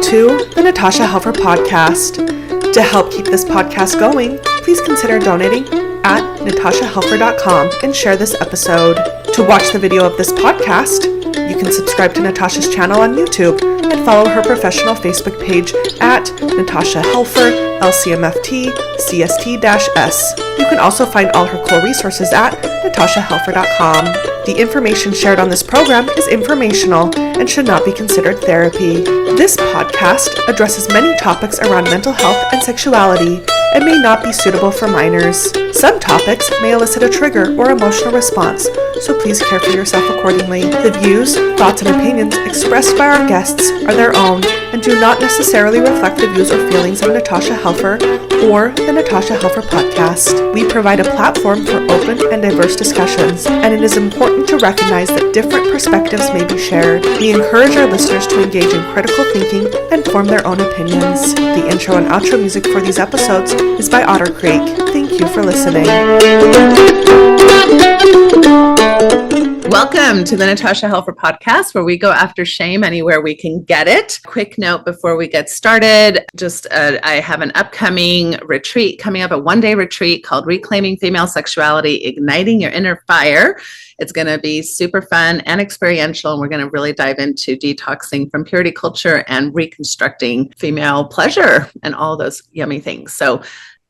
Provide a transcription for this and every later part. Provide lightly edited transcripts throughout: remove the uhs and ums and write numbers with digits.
Welcome to the Natasha Helfer Podcast. To help keep this podcast going, please consider donating at natashahelfer.com and share this episode. To watch the video of this podcast, you can subscribe to Natasha's channel on YouTube and follow her professional Facebook page at Natasha Helfer, LCMFT, CST-S. You can also find all her cool resources at natashahelfer.com. The information shared on this program is informational and should not be considered therapy. This podcast addresses many topics around mental health and sexuality and may not be suitable for minors. Some topics may elicit a trigger or emotional response, so please care for yourself accordingly. The views, thoughts, and opinions expressed by our guests are their own and do not necessarily reflect the views or feelings of Natasha Helfer or the Natasha Helfer Podcast. We provide a platform for open and diverse discussions, and it is important to recognize that different perspectives may be shared. We encourage our listeners to engage in critical thinking and form their own opinions. The intro and outro music for these episodes is by Otter Creek. Thank you for listening. Welcome to the Natasha Helfer Podcast, where we go after shame anywhere we can get it. Quick note before we get started, I have an upcoming retreat coming up, a one-day retreat called Reclaiming Female Sexuality, Igniting Your Inner Fire. It's going to be super fun and experiential, and we're going to really dive into detoxing from purity culture and reconstructing female pleasure and all those yummy things. So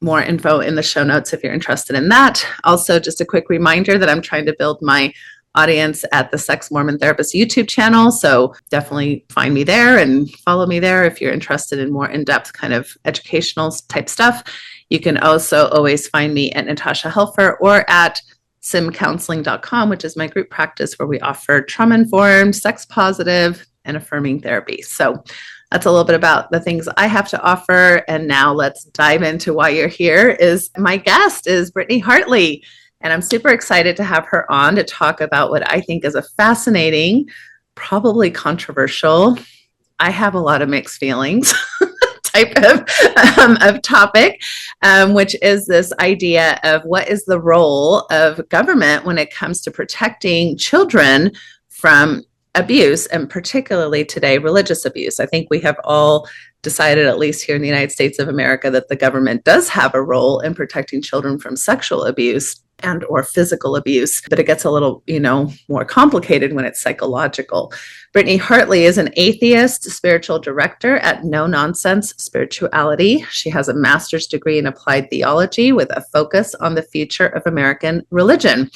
more info in the show notes if you're interested in that. Also, just a quick reminder that I'm trying to build my audience at the Sex Mormon Therapist YouTube channel. So definitely find me there and follow me there if you're interested in more in-depth kind of educational type stuff. You can also always find me at Natasha Helfer or at simcounseling.com, which is my group practice where we offer trauma-informed, sex-positive, and affirming therapy. So that's a little bit about the things I have to offer. And now let's dive into why you're here. My guest is Brittney Hartley. And I'm super excited to have her on to talk about what I think is a fascinating, probably controversial, I have a lot of mixed feelings type of topic, which is this idea of what is the role of government when it comes to protecting children from abuse, and particularly today, religious abuse. I think we have all decided, at least here in the United States of America, that the government does have a role in protecting children from sexual abuse and or physical abuse, but it gets a little, more complicated when it's psychological. Brittney Hartley is an atheist spiritual director at No Nonsense Spirituality. She has a master's degree in applied theology with a focus on the future of American religion.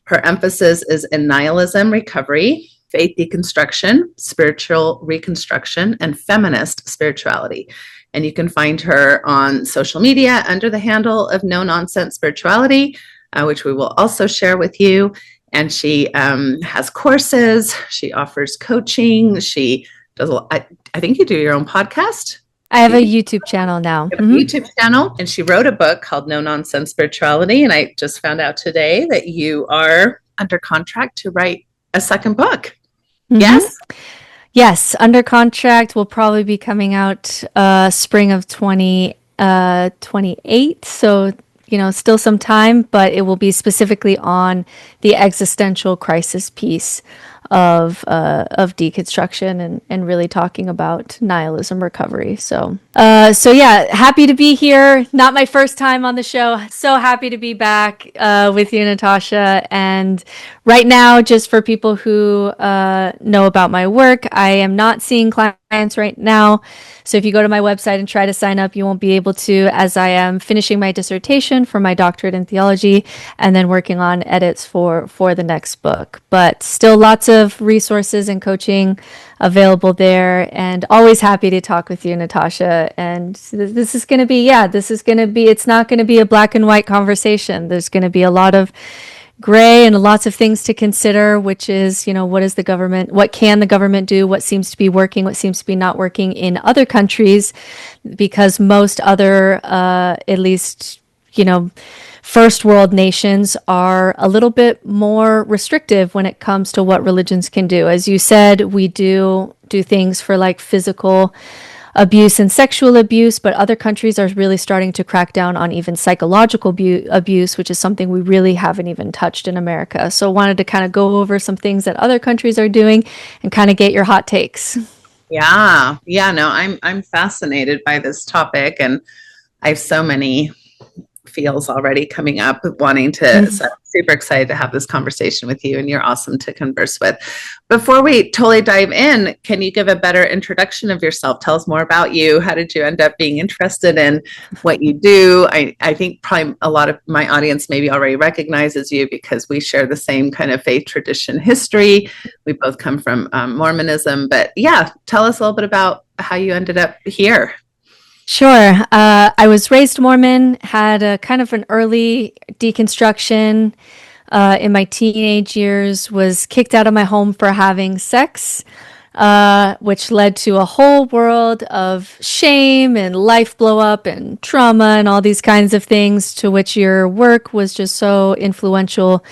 Her emphasis is in nihilism recovery, faith deconstruction, spiritual reconstruction, and feminist spirituality. And you can find her on social media under the handle of No Nonsense Spirituality, which we will also share with you. And she has courses. She offers coaching. She does. I think you do your own podcast. I have a YouTube channel now. YouTube channel. And she wrote a book called No Nonsense Spirituality. And I just found out today that you are under contract to write a second book. Yes? Yes. Under contract, will probably be coming out spring of 2028. So, still some time, but it will be specifically on the existential crisis piece of deconstruction and really talking about nihilism recovery. So yeah, happy to be here. Not my first time on the show. So happy to be back with you, Natasha. And right now, just for people who know about my work, I am not seeing clients right now. So if you go to my website and try to sign up, you won't be able to, as I am finishing my dissertation for my doctorate in theology and then working on edits for the next book. But still lots of resources and coaching available there, and always happy to talk with you, Natasha. And this is going to be, it's not going to be a black and white conversation. There's going to be a lot of gray and lots of things to consider, which is, what can the government do? What seems to be working? What seems to be not working in other countries? Because most other, at least, first world nations are a little bit more restrictive when it comes to what religions can do. As you said, we do things for like physical abuse and sexual abuse, but other countries are really starting to crack down on even psychological abuse, which is something we really haven't even touched in America. So wanted to kind of go over some things that other countries are doing and kind of get your hot takes. Yeah. Yeah. No, I'm fascinated by this topic, and I have so many feels already coming up with wanting to. So I'm super excited to have this conversation with you, and you're awesome to converse with. Before we totally dive in, can you give a better introduction of yourself? Tell us more about you. How did you end up being interested in what you do? I think probably a lot of my audience maybe already recognizes you because we share the same kind of faith tradition history. We both come from Mormonism, but yeah, tell us a little bit about how you ended up here. Sure. I was raised Mormon, had a kind of an early deconstruction in my teenage years, was kicked out of my home for having sex, which led to a whole world of shame and life blow up and trauma and all these kinds of things, to which your work was just so influential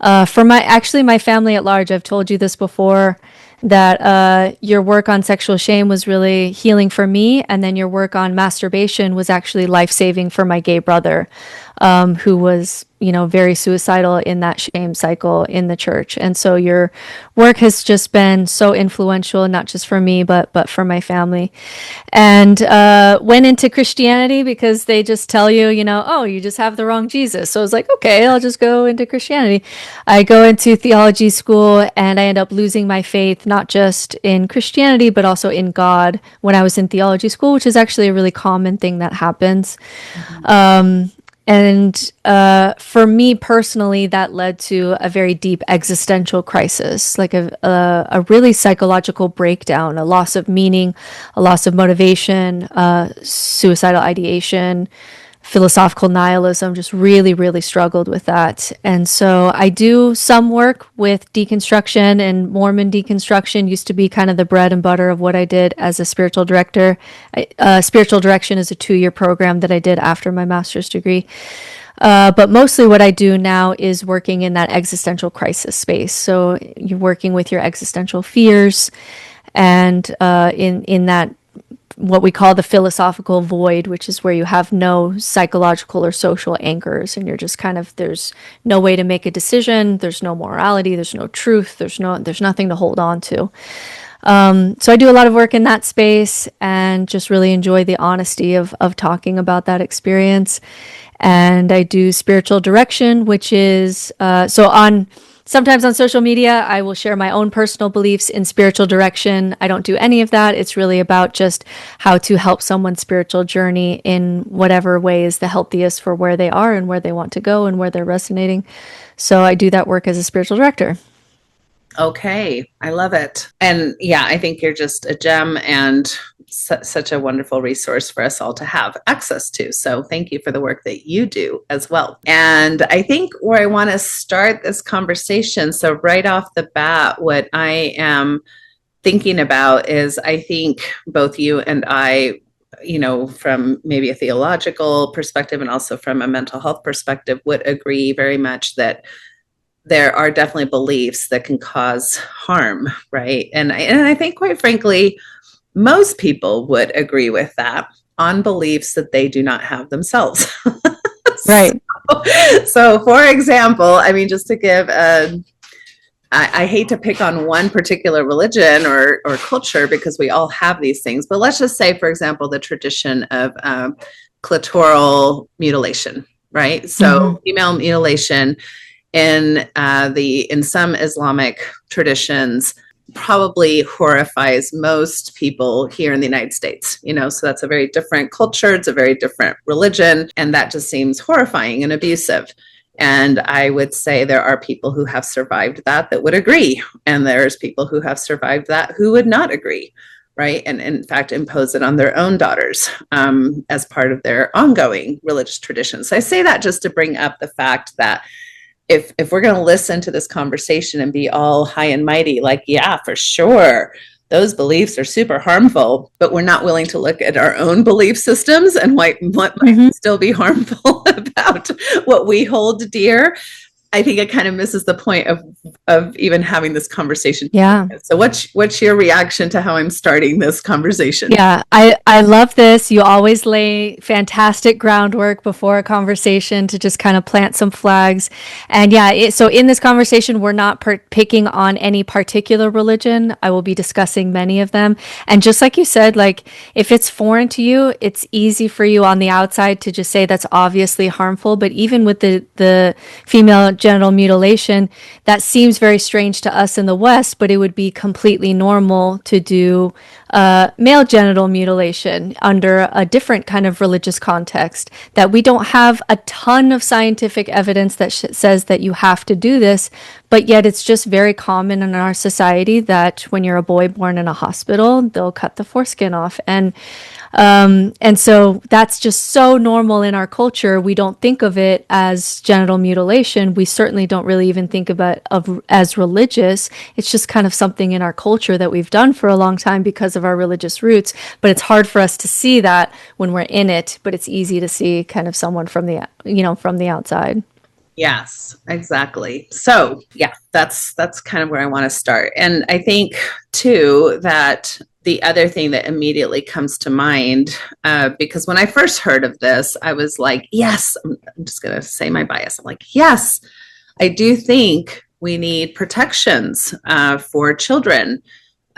for my family at large. I've told you this before, that your work on sexual shame was really healing for me, and then your work on masturbation was actually life-saving for my gay brother, who was, very suicidal in that shame cycle in the church. And so your work has just been so influential, not just for me, but for my family. And went into Christianity because they just tell you, oh, you just have the wrong Jesus. So I was like, okay, I'll just go into Christianity. I go into theology school, and I end up losing my faith, not just in Christianity, but also in God when I was in theology school, which is actually a really common thing that happens. And for me personally, that led to a very deep existential crisis, like a really psychological breakdown, a loss of meaning, a loss of motivation, suicidal ideation, philosophical nihilism. Just really, really struggled with that. And so I do some work with deconstruction, and Mormon deconstruction used to be kind of the bread and butter of what I did as a spiritual director. Spiritual direction is a 2-year program that I did after my master's degree. But mostly what I do now is working in that existential crisis space. So you're working with your existential fears, and in that what we call the philosophical void, which is where you have no psychological or social anchors, and you're just there's no way to make a decision, there's no morality, there's no truth, there's nothing to hold on to. So I do a lot of work in that space, and just really enjoy the honesty of talking about that experience. And I do spiritual direction, which is sometimes on social media, I will share my own personal beliefs in spiritual direction. I don't do any of that. It's really about just how to help someone's spiritual journey in whatever way is the healthiest for where they are and where they want to go and where they're resonating. So I do that work as a spiritual director. Okay. I love it. And yeah, I think you're just a gem and such a wonderful resource for us all to have access to. So thank you for the work that you do as well. And I think where I want to start this conversation, so right off the bat, what I am thinking about is, I think both you and I, from maybe a theological perspective and also from a mental health perspective, would agree very much that there are definitely beliefs that can cause harm, right? And I think, quite frankly, most people would agree with that on beliefs that they do not have themselves. Right. So for example, just to give I hate to pick on one particular religion or culture, because we all have these things, but let's just say, for example, the tradition of clitoral mutilation, right? So female mutilation in some Islamic traditions probably horrifies most people here in the United States, so that's a very different culture. It's a very different religion. And that just seems horrifying and abusive. And I would say there are people who have survived that would agree. And there's people who have survived that who would not agree, right? And in fact, impose it on their own daughters as part of their ongoing religious traditions. So I say that just to bring up the fact that if we're going to listen to this conversation and be all high and mighty, like, yeah, for sure, those beliefs are super harmful, but we're not willing to look at our own belief systems and what might still be harmful about what we hold dear, I think it kind of misses the point of even having this conversation. Yeah. So what's your reaction to how I'm starting this conversation? Yeah, I love this. You always lay fantastic groundwork before a conversation to just kind of plant some flags. And yeah, so in this conversation, we're not picking on any particular religion. I will be discussing many of them. And just like you said, like if it's foreign to you, it's easy for you on the outside to just say that's obviously harmful. But even with the female genital mutilation, that seems very strange to us in the West, but it would be completely normal to do male genital mutilation under a different kind of religious context, that we don't have a ton of scientific evidence that says that you have to do this, but yet it's just very common in our society that when you're a boy born in a hospital, they'll cut the foreskin off. And so that's just so normal in our culture. We don't think of it as genital mutilation. We certainly don't really even think about it as religious. It's just kind of something in our culture that we've done for a long time because of our religious roots. But it's hard for us to see that when we're in it, but it's easy to see kind of someone from the outside. Yes, exactly. So yeah, that's kind of where I want to start. And I think too that the other thing that immediately comes to mind, because when I first heard of this, I was like, yes, I'm just going to say my bias. I'm like, yes, I do think we need protections for children.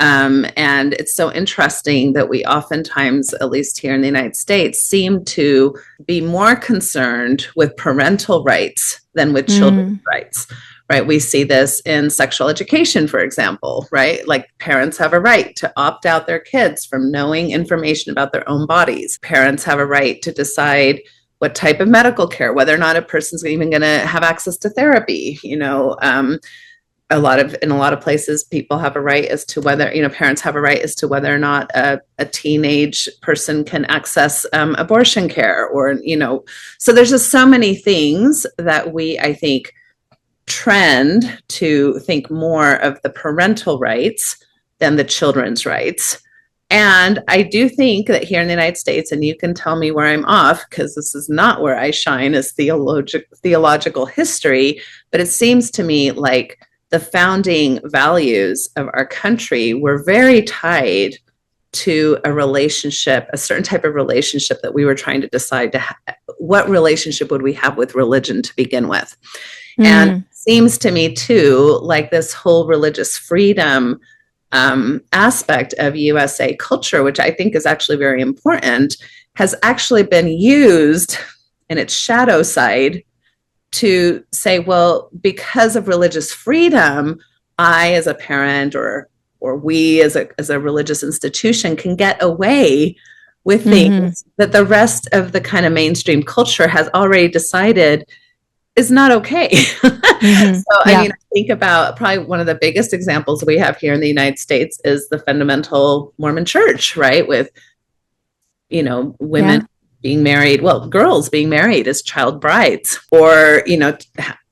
And it's so interesting that we oftentimes, at least here in the United States, seem to be more concerned with parental rights than with children's rights. Right. We see this in sexual education, for example, right? Like parents have a right to opt out their kids from knowing information about their own bodies. Parents have a right to decide what type of medical care, whether or not a person's even going to have access to therapy. In a lot of places, people have a right as to whether, parents have a right as to whether or not a teenage person can access abortion care or, so there's just so many things that we, I think, trend to think more of the parental rights than the children's rights. And I do think that here in the United States, and you can tell me where I'm off, because this is not where I shine as theological history, but it seems to me like the founding values of our country were very tied to a relationship, a certain type of relationship that we were trying to decide what relationship would we have with religion to begin with. And seems to me too, like this whole religious freedom aspect of USA culture, which I think is actually very important, has actually been used in its shadow side to say, well, because of religious freedom, I as a parent or we as a religious institution can get away with things that the rest of the kind of mainstream culture has already decided is not okay. I think about probably one of the biggest examples we have here in the United States is the fundamental Mormon church, right? With, women being married, girls being married as child brides, or,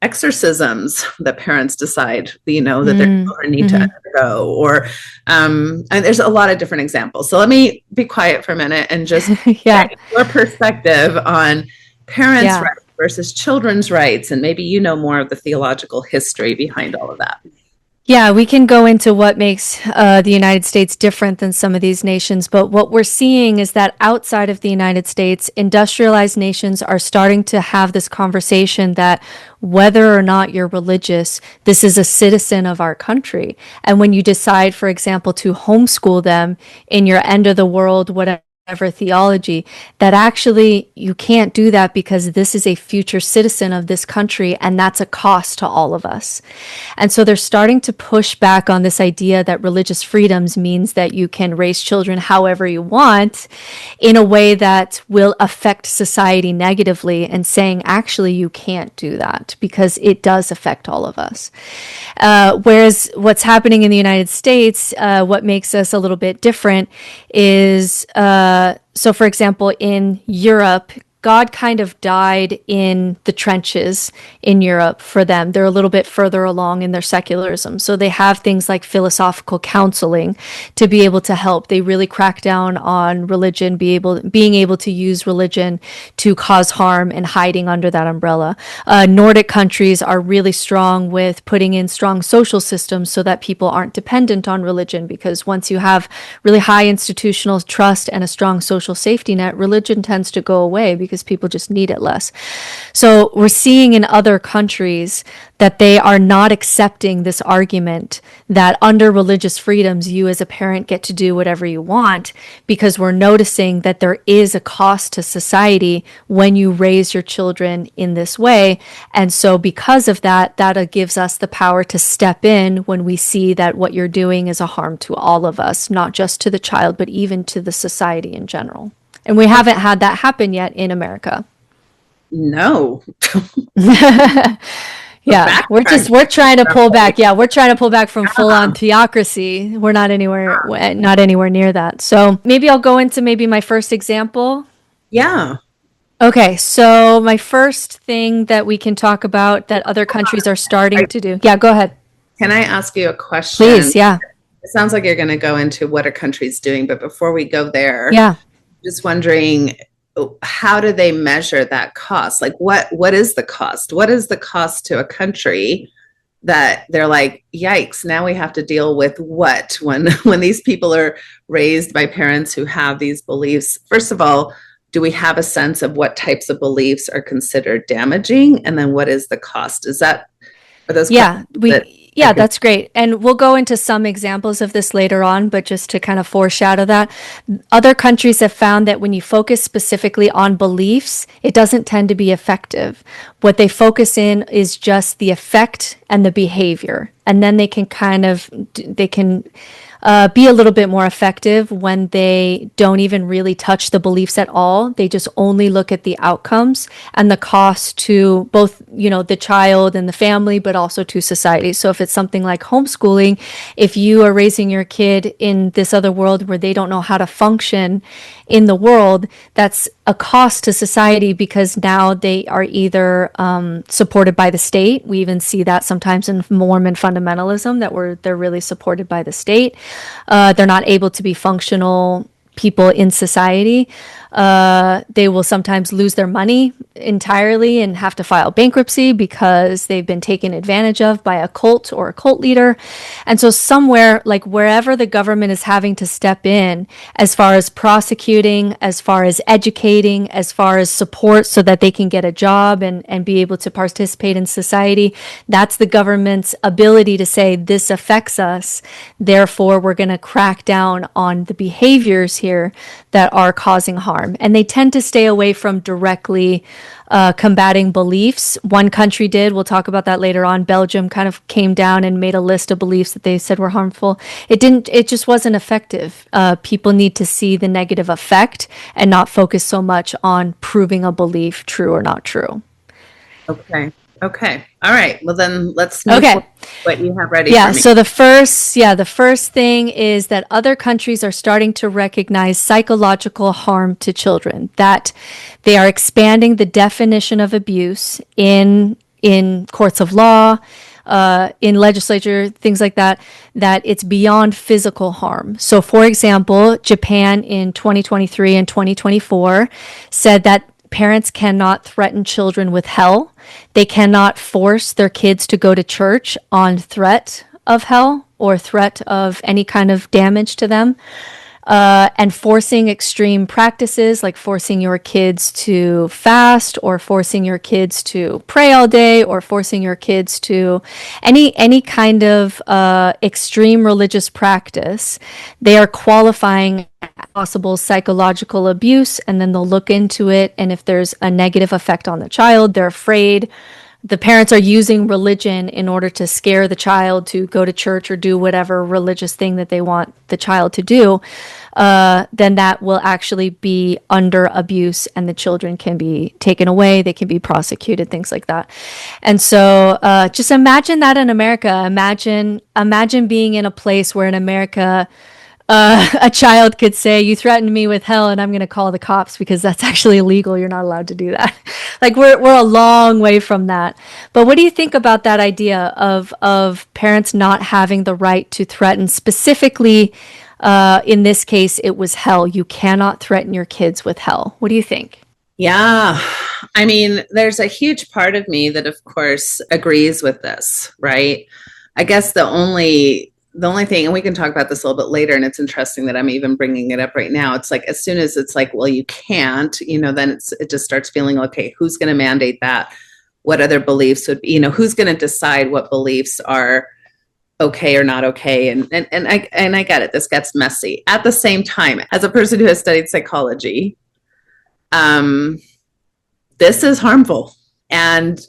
exorcisms that parents decide, that their children need to undergo, or, and there's a lot of different examples. So let me be quiet for a minute and just get your perspective on parents' rights versus children's rights, and maybe more of the theological history behind all of that. Yeah, we can go into what makes the United States different than some of these nations, but what we're seeing is that outside of the United States, industrialized nations are starting to have this conversation that whether or not you're religious, this is a citizen of our country. And when you decide, for example, to homeschool them in your end of the world, whatever theology, that actually you can't do that because this is a future citizen of this country, and that's a cost to all of us. And so they're starting to push back on this idea that religious freedoms means that you can raise children however you want in a way that will affect society negatively, and saying actually you can't do that because it does affect all of us. Whereas what's happening in the United States, what makes us a little bit different is so, for example, in Europe, God kind of died in the trenches in Europe for them. They're a little bit further along in their secularism. So they have things like philosophical counseling to be able to help. They really crack down on religion, being able to use religion to cause harm and hiding under that umbrella. Nordic countries are really strong with putting in strong social systems so that people aren't dependent on religion, because once you have really high institutional trust and a strong social safety net, religion tends to go away because people just need it less. So we're seeing in other countries that they are not accepting this argument that under religious freedoms, you as a parent get to do whatever you want, because we're noticing that there is a cost to society when you raise your children in this way. And so because of that, that gives us the power to step in when we see that what you're doing is a harm to all of us, not just to the child, but even to the society in general. And we haven't had that happen yet in America. No. Yeah, we're trying to pull back. Yeah, we're trying to pull back from full on theocracy. We're not anywhere near that. So maybe I'll go into my first example. Yeah. Okay, so my first thing that we can talk about that other countries are starting to do. Yeah, go ahead. Can I ask you a question? Please, yeah. It sounds like you're going to go into what are countries doing, but before we go there, just wondering, how do they measure that cost? Like what is the cost? What is the cost to a country that they're like, yikes, now we have to deal with what when these people are raised by parents who have these beliefs? First of all, do we have a sense of what types of beliefs are considered damaging? And then what is the cost? Are those that's great. And we'll go into some examples of this later on, but just to kind of foreshadow that, other countries have found that when you focus specifically on beliefs, it doesn't tend to be effective. What they focus in is just the effect and the behavior. And then they can be a little bit more effective when they don't even really touch the beliefs at all. They just only look at the outcomes and the cost to both, the child and the family, but also to society. So if it's something like homeschooling, if you are raising your kid in this other world where they don't know how to function in the world, that's a cost to society, because now they are either supported by the state. We even see that sometimes in Mormon fundamentalism, that they're really supported by the state. They're not able to be functional people in society. They will sometimes lose their money entirely and have to file bankruptcy because they've been taken advantage of by a cult or a cult leader. And so somewhere, like wherever the government is having to step in, as far as prosecuting, as far as educating, as far as support so that they can get a job and be able to participate in society, that's the government's ability to say, this affects us, therefore we're going to crack down on the behaviors here that are causing harm. And they tend to stay away from directly combating beliefs. One country did, we'll talk about that later on. Belgium kind of came down and made a list of beliefs that they said were harmful. It just wasn't effective. People need to see the negative effect and not focus so much on proving a belief true or not true. Okay. All right. Well, then let's move to what you have ready for me. So the first thing is that other countries are starting to recognize psychological harm to children, that they are expanding the definition of abuse in courts of law, in legislature, things like that it's beyond physical harm. So for example, Japan in 2023 and 2024 said that parents cannot threaten children with hell. They cannot force their kids to go to church on threat of hell or threat of any kind of damage to them. And forcing extreme practices, like forcing your kids to fast or forcing your kids to pray all day or forcing your kids to any kind of extreme religious practice, they are qualifying possible psychological abuse, and then they'll look into it. And if there's a negative effect on the child, they're afraid. The parents are using religion in order to scare the child to go to church or do whatever religious thing that they want the child to do. Then that will actually be under abuse, and the children can be taken away. They can be prosecuted, things like that. And so just imagine that in America. Imagine being in a place where in America, a child could say, you threatened me with hell and I'm going to call the cops, because that's actually illegal. You're not allowed to do that. Like we're a long way from that. But what do you think about that idea of parents not having the right to threaten? Specifically, in this case, it was hell. You cannot threaten your kids with hell. What do you think? Yeah. I mean, there's a huge part of me that, of course, agrees with this, right? I guess the only thing, and we can talk about this a little bit later, and it's interesting that I'm even bringing it up right now. It's like, as soon as it's like, well, you can't, then it just starts feeling, okay, who's going to mandate that? What other beliefs would be, who's going to decide what beliefs are okay or not okay? And I get it. This gets messy. At the same time, as a person who has studied psychology, this is harmful. And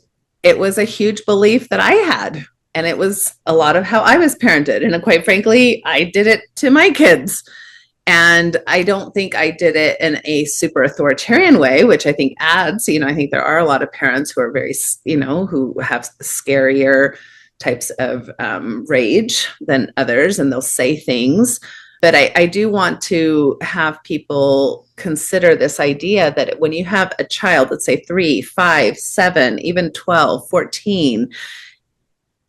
it was a huge belief that I had. And it was a lot of how I was parented. And quite frankly, I did it to my kids. And I don't think I did it in a super authoritarian way, which I think adds, I think there are a lot of parents who are very, who have scarier types of rage than others, and they'll say things. But I do want to have people consider this idea that when you have a child, let's say 3, 5, 7, even 12, 14,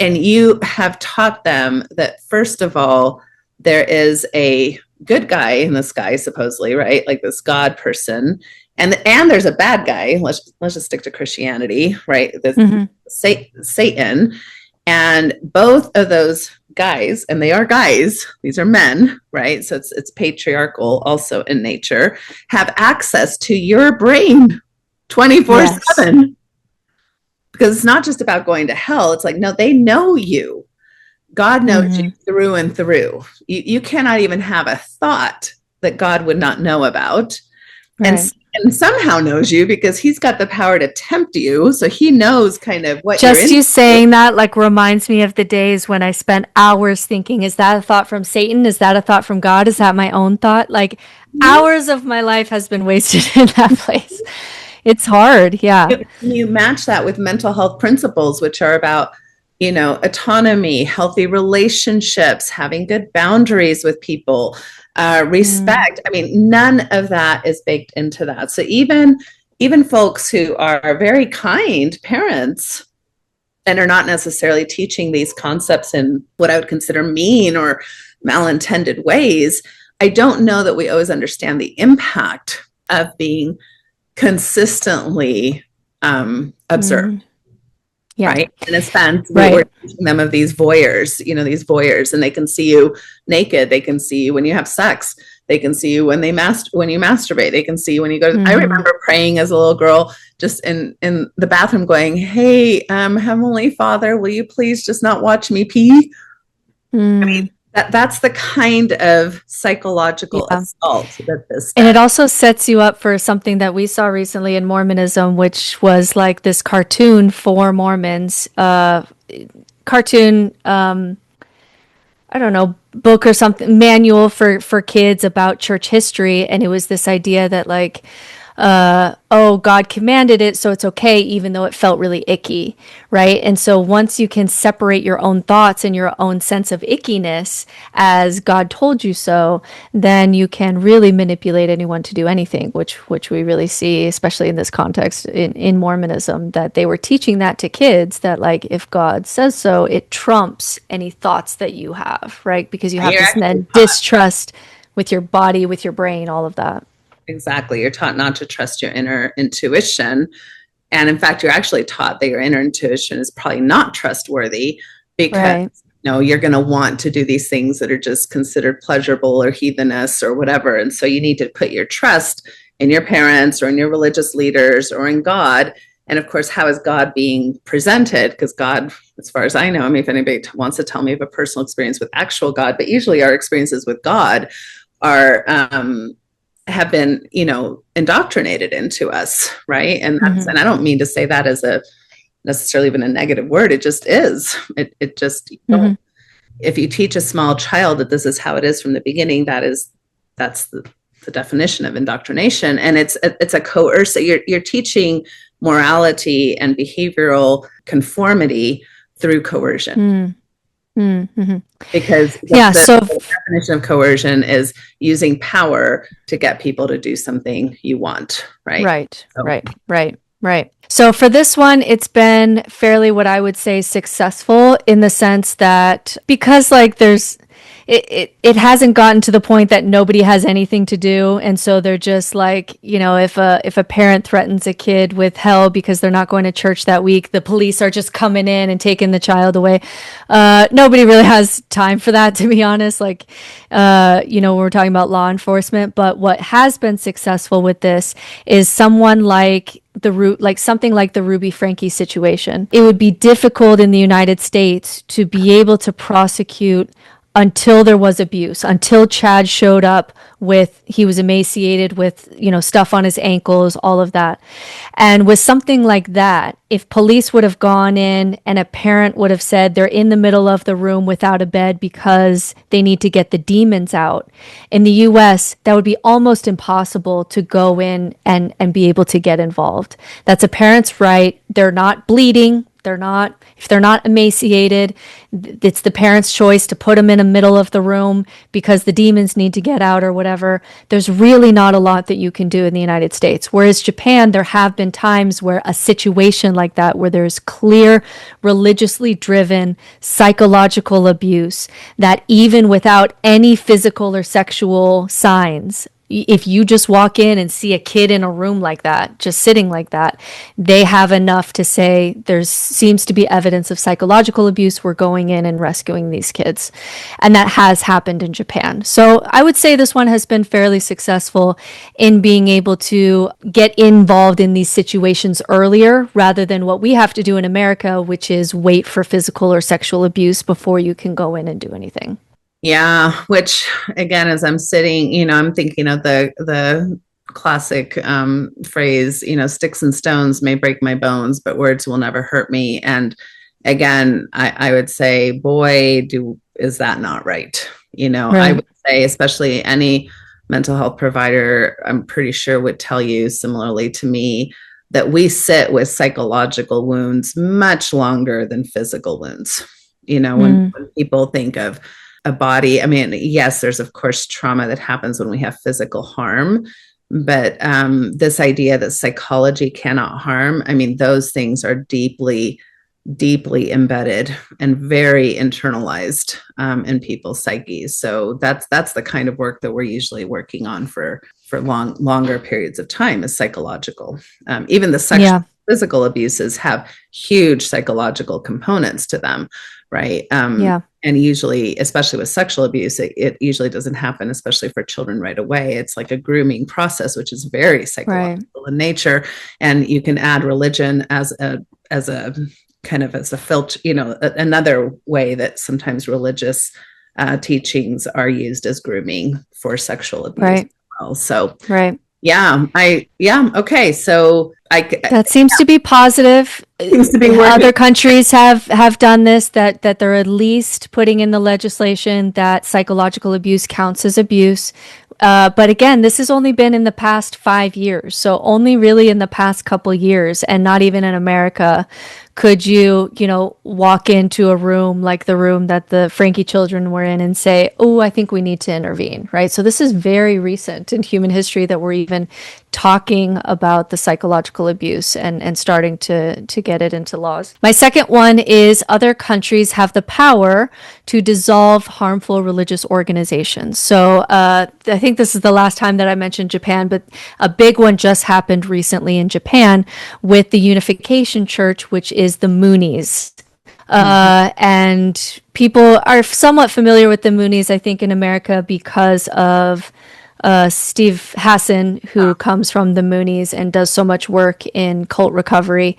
and you have taught them that, first of all, there is a good guy in the sky, supposedly, right? Like this God person. And there's a bad guy. Let's just stick to Christianity, right? Satan. And both of those guys, and they are guys, these are men, right? So it's patriarchal also in nature, have access to your brain 24/7. Because it's not just about going to hell. It's like, no, they know you. God knows you through and through. You cannot even have a thought that God would not know about. Right. And somehow knows you because he's got the power to tempt you. So he knows kind of what just you're you saying that like reminds me of the days when I spent hours thinking, is that a thought from Satan? Is that a thought from God? Is that my own thought? Like hours of my life has been wasted in that place. It's hard. Yeah. You match that with mental health principles, which are about, autonomy, healthy relationships, having good boundaries with people, respect. I mean, none of that is baked into that. So even folks who are very kind parents and are not necessarily teaching these concepts in what I would consider mean or malintended ways, I don't know that we always understand the impact of being consistently observed. Yeah. Right. In a sense, we're teaching them of these voyeurs, and they can see you naked. They can see you when you have sex. They can see you when you masturbate. They can see you when you go to, I remember praying as a little girl, just in the bathroom going, hey, Heavenly Father, will you please just not watch me pee? I mean, that's the kind of psychological assault that this does. And it also sets you up for something that we saw recently in Mormonism, which was like this cartoon for Mormons, I don't know, book or something, manual for kids about church history. And it was this idea that like, God commanded it, so it's okay, even though it felt really icky, right? And so once you can separate your own thoughts and your own sense of ickiness as God told you so, then you can really manipulate anyone to do anything, which we really see, especially in this context in Mormonism, that they were teaching that to kids, that like, if God says so, it trumps any thoughts that you have, right? Because you have this then distrust with your body, with your brain, all of that. Exactly. You're taught not to trust your inner intuition. And in fact, you're actually taught that your inner intuition is probably not trustworthy because you're going to want to do these things that are just considered pleasurable or heathenous or whatever. And so you need to put your trust in your parents or in your religious leaders or in God. And of course, how is God being presented? Because God, as far as I know, if anybody wants to tell me of a personal experience with actual God, but usually our experiences with God are, have been, indoctrinated into us, right? And that's, and I don't mean to say that as a necessarily even a negative word. It just is. It just, if you teach a small child that this is how it is from the beginning, that's the definition of indoctrination. And it's a coercive. You're teaching morality and behavioral conformity through coercion. Mm-hmm. Because the definition of coercion is using power to get people to do something you want, right? Right. So for this one, it's been fairly, what I would say, successful, in the sense that, because like it hasn't gotten to the point that nobody has anything to do, and so they're just like, if a parent threatens a kid with hell because they're not going to church that week, the police are just coming in and taking the child away. Nobody really has time for that, to be honest. Like, we're talking about law enforcement, but what has been successful with this is someone like something like the Ruby Franke situation. It would be difficult in the United States to be able to prosecute until there was abuse, until Chad showed up he was emaciated with, stuff on his ankles, all of that. And with something like that, if police would have gone in and a parent would have said they're in the middle of the room without a bed because they need to get the demons out, in the US, that would be almost impossible to go in and be able to get involved. That's a parent's right. They're not bleeding. If they're not emaciated, it's the parent's choice to put them in the middle of the room because the demons need to get out or whatever. There's really not a lot that you can do in the United States. Whereas Japan, there have been times where a situation like that, where there's clear, religiously driven psychological abuse, that even without any physical or sexual signs, if you just walk in and see a kid in a room like that, just sitting like that, they have enough to say there seems to be evidence of psychological abuse. We're going in and rescuing these kids. And that has happened in Japan. So I would say this one has been fairly successful in being able to get involved in these situations earlier, rather than what we have to do in America, which is wait for physical or sexual abuse before you can go in and do anything. Yeah, which again, as I'm sitting, I'm thinking of the classic phrase, sticks and stones may break my bones, but words will never hurt me. And again, I would say, boy, is that not right? Right. I would say, especially any mental health provider, I'm pretty sure would tell you similarly to me, that we sit with psychological wounds much longer than physical wounds. When people think of a body, I mean, yes, there's of course trauma that happens when we have physical harm, but this idea that psychology cannot harm, I mean, those things are deeply, deeply embedded and very internalized in people's psyches. So that's the kind of work that we're usually working on for longer periods of time, is psychological. Even the sexual physical abuses have huge psychological components to them, right? And usually, especially with sexual abuse, it usually doesn't happen, especially for children, right away. It's like a grooming process, which is very psychological in nature. And you can add religion as a kind of as a filter, another way that sometimes religious teachings are used as grooming for sexual abuse as well. So, okay. So that seems to be positive. Seems to be working. Other countries have done this, that they're at least putting in the legislation that psychological abuse counts as abuse. But again, this has only been in the past 5 years. So only really in the past couple years, and not even in America, could you walk into a room like the room that the Franke children were in and say, oh, I think we need to intervene, right? So this is very recent in human history that we're even talking about the psychological abuse and starting to get it into laws. My second one is other countries have the power to dissolve harmful religious organizations. So I think this is the last time that I mentioned Japan, but a big one just happened recently in Japan with the Unification Church, which is the Moonies. And people are somewhat familiar with the Moonies, I think, in America because of Steve Hassan, who comes from the Moonies and does so much work in cult recovery.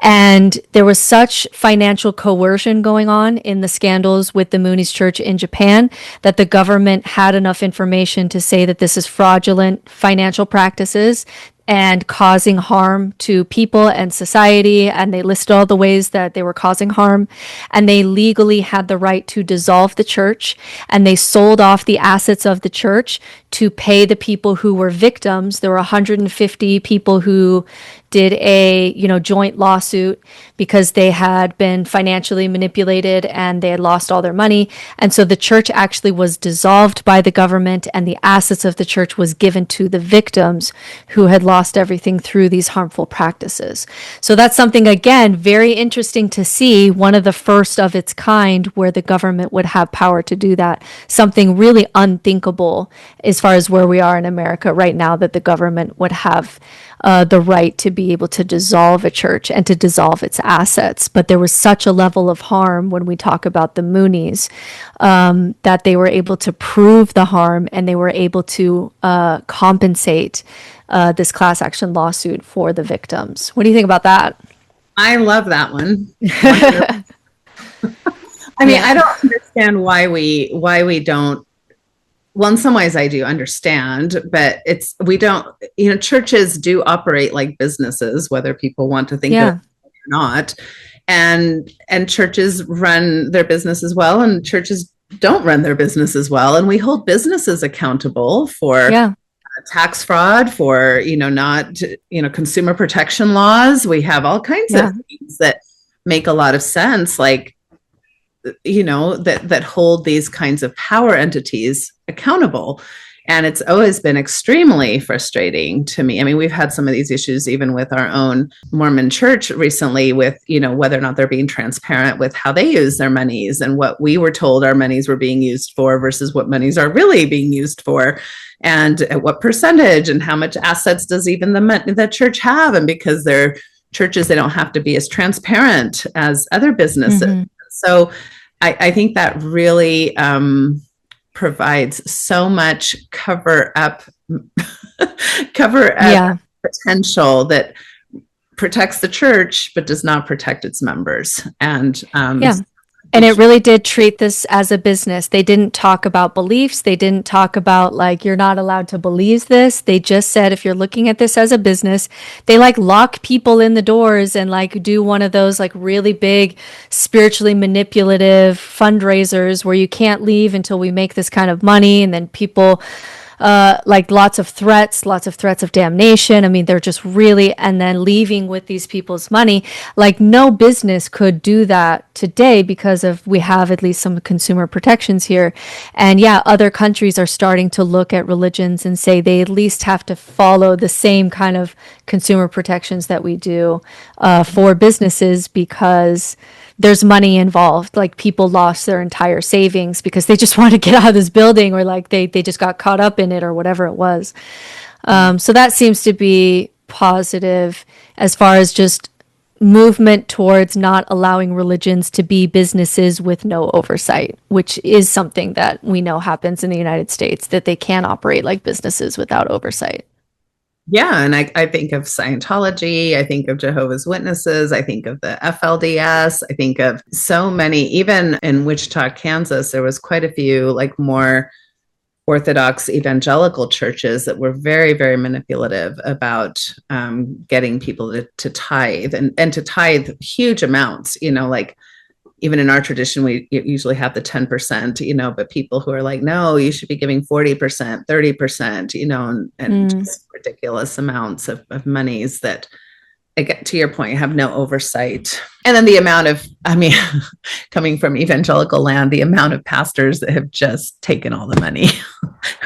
And there was such financial coercion going on in the scandals with the Moonies Church in Japan that the government had enough information to say that this is fraudulent financial practices and causing harm to people and society. And they listed all the ways that they were causing harm. And they legally had the right to dissolve the church. And they sold off the assets of the church to pay the people who were victims. There were 150 people who did a, joint lawsuit because they had been financially manipulated and they had lost all their money. And so the church actually was dissolved by the government, and the assets of the church was given to the victims who had lost everything through these harmful practices. So that's something, again, very interesting to see, one of the first of its kind where the government would have power to do that. Something really unthinkable as far as where we are in America right now, that the government would have the right to be able to dissolve a church and to dissolve its assets. But there was such a level of harm when we talk about the Moonies, that they were able to prove the harm, and they were able to compensate this class action lawsuit for the victims. What do you think about that? I love that one. I mean, I don't understand why we don't. Well, in some ways I do understand, but we don't, churches do operate like businesses, whether people want to think of it or not. And churches run their business as well, and churches don't run their business as well. And we hold businesses accountable for tax fraud, for, consumer protection laws. We have all kinds of things that make a lot of sense, like, that hold these kinds of power entities accountable. And it's always been extremely frustrating to me. I mean, we've had some of these issues even with our own Mormon church recently with, whether or not they're being transparent with how they use their monies and what we were told our monies were being used for versus what monies are really being used for, and at what percentage, and how much assets does even the church have. And because they're churches, they don't have to be as transparent as other businesses. Mm-hmm. So I think that really provides so much cover up potential that protects the church, but does not protect its members. And And it really did treat this as a business. They didn't talk about beliefs. They didn't talk about you're not allowed to believe this. They just said, if you're looking at this as a business, they lock people in the doors and do one of those really big spiritually manipulative fundraisers where you can't leave until we make this kind of money. And then people, lots of threats of damnation. I mean, they're just really, and then leaving with these people's money. No business could do that today because we have at least some consumer protections here. And other countries are starting to look at religions and say they at least have to follow the same kind of consumer protections that we do for businesses, because there's money involved. People lost their entire savings because they just wanted to get out of this building, or they just got caught up in it, or whatever it was. So that seems to be positive as far as just movement towards not allowing religions to be businesses with no oversight, which is something that we know happens in the United States, that they can operate like businesses without oversight. Yeah. And I think of Scientology, I think of Jehovah's Witnesses, I think of the FLDS, I think of so many, even in Wichita, Kansas, there was quite a few more Orthodox evangelical churches that were very, very manipulative about getting people to tithe and to tithe huge amounts, even in our tradition, we usually have the 10%, but people who are no, you should be giving 40%, 30%, and just ridiculous amounts of monies that, again, to your point, have no oversight. And then the amount of, coming from evangelical land, the amount of pastors that have just taken all the money,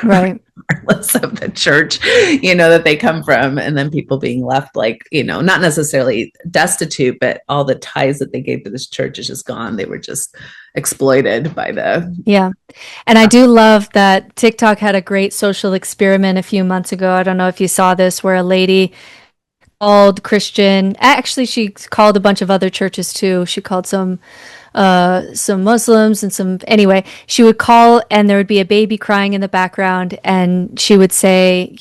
right, regardless of the church, that they come from. And then people being left not necessarily destitute, but all the ties that they gave to this church is just gone. They were just exploited by Yeah. And I do love that TikTok had a great social experiment a few months ago. I don't know if you saw this, where a lady called Christian. Actually, she called a bunch of other churches too. She called some Muslims and some, anyway, she would call and there would be a baby crying in the background, and she would say,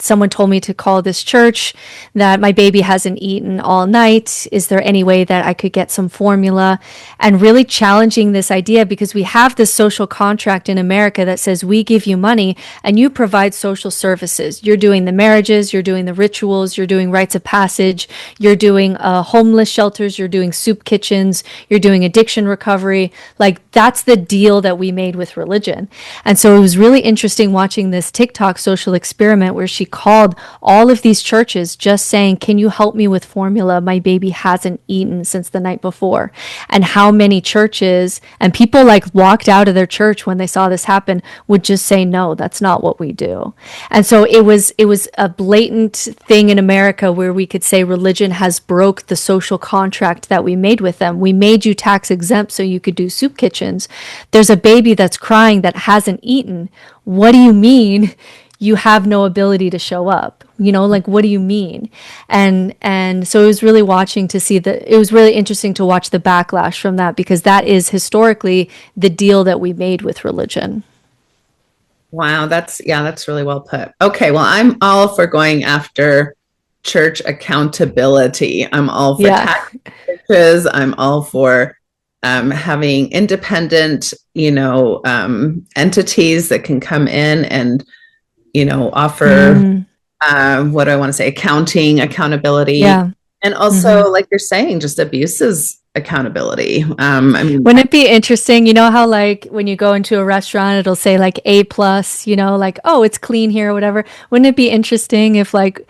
someone told me to call this church that my baby hasn't eaten all night. Is there any way that I could get some formula? And really challenging this idea, because we have this social contract in America that says we give you money and you provide social services. You're doing the marriages, you're doing the rituals, you're doing rites of passage, you're doing homeless shelters, you're doing soup kitchens, you're doing addiction recovery. Like, that's the deal that we made with religion. And so it was really interesting watching this TikTok social experiment where she called all of these churches just saying, can you help me with formula? My baby hasn't eaten since the night before. And how many churches and people like walked out of their church when they saw this happen would just say, no, that's not what we do. And so it was a blatant thing in America where we could say religion has broke the social contract that we made with them. We made you tax exempt so you could do soup kitchens. There's a baby that's crying that hasn't eaten. What do you mean you have no ability to show up? You know, like, what do you mean? And so it was really it was really interesting to watch the backlash from that, because that is historically the deal that we made with religion. Wow, that's really well put. Okay, well, I'm all for going after church accountability. I'm all for tax churches. I'm all for having independent, entities that can come in and, offer what do I want to say? Accountability. Yeah. And also, like you're saying, just abuses accountability. Wouldn't it be interesting, how like when you go into a restaurant, it'll say like A+, like, oh, it's clean here or whatever. Wouldn't it be interesting if like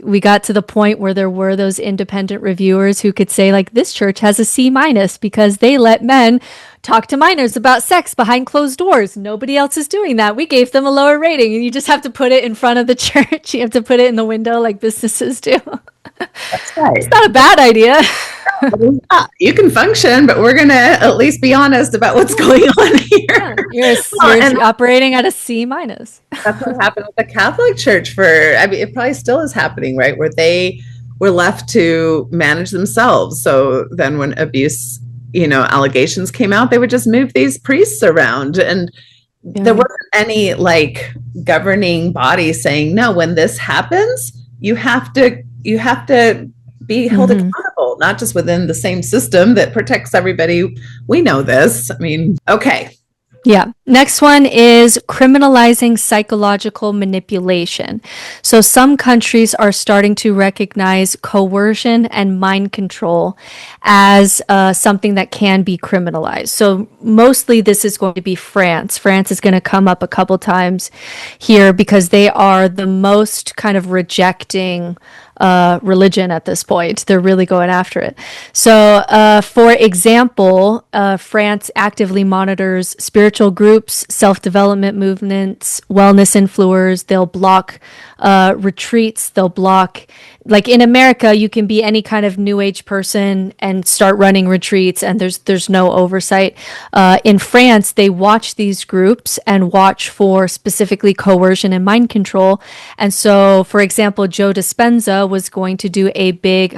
we got to the point where there were those independent reviewers who could say like, this church has a C- because they let men talk to minors about sex behind closed doors. Nobody else is doing that. We gave them a lower rating. And you just have to put it in front of the church. You have to put it in the window like businesses do. That's right. It's not a bad idea. You can function, but we're going to at least be honest about what's going on here. Yeah, you're operating at a C-. That's what happened with the Catholic Church it probably still is happening, right? Where they were left to manage themselves. So then when abuse, allegations came out, they would just move these priests around. And there wasn't any like governing body saying, no, when this happens, you have to be held accountable, not just within the same system that protects everybody. We know this. Okay. Yeah. Next one is criminalizing psychological manipulation. So some countries are starting to recognize coercion and mind control as something that can be criminalized. So mostly this is going to be France. France is going to come up a couple times here because they are the most kind of rejecting religion at this point. They're really going after it. So, for example, France actively monitors spiritual groups, self-development movements, wellness influencers. They'll block retreats. They'll block, like in America, you can be any kind of new age person and start running retreats, and there's no oversight. In France, they watch these groups and watch for specifically coercion and mind control. And so, for example, Joe Dispenza was going to do a big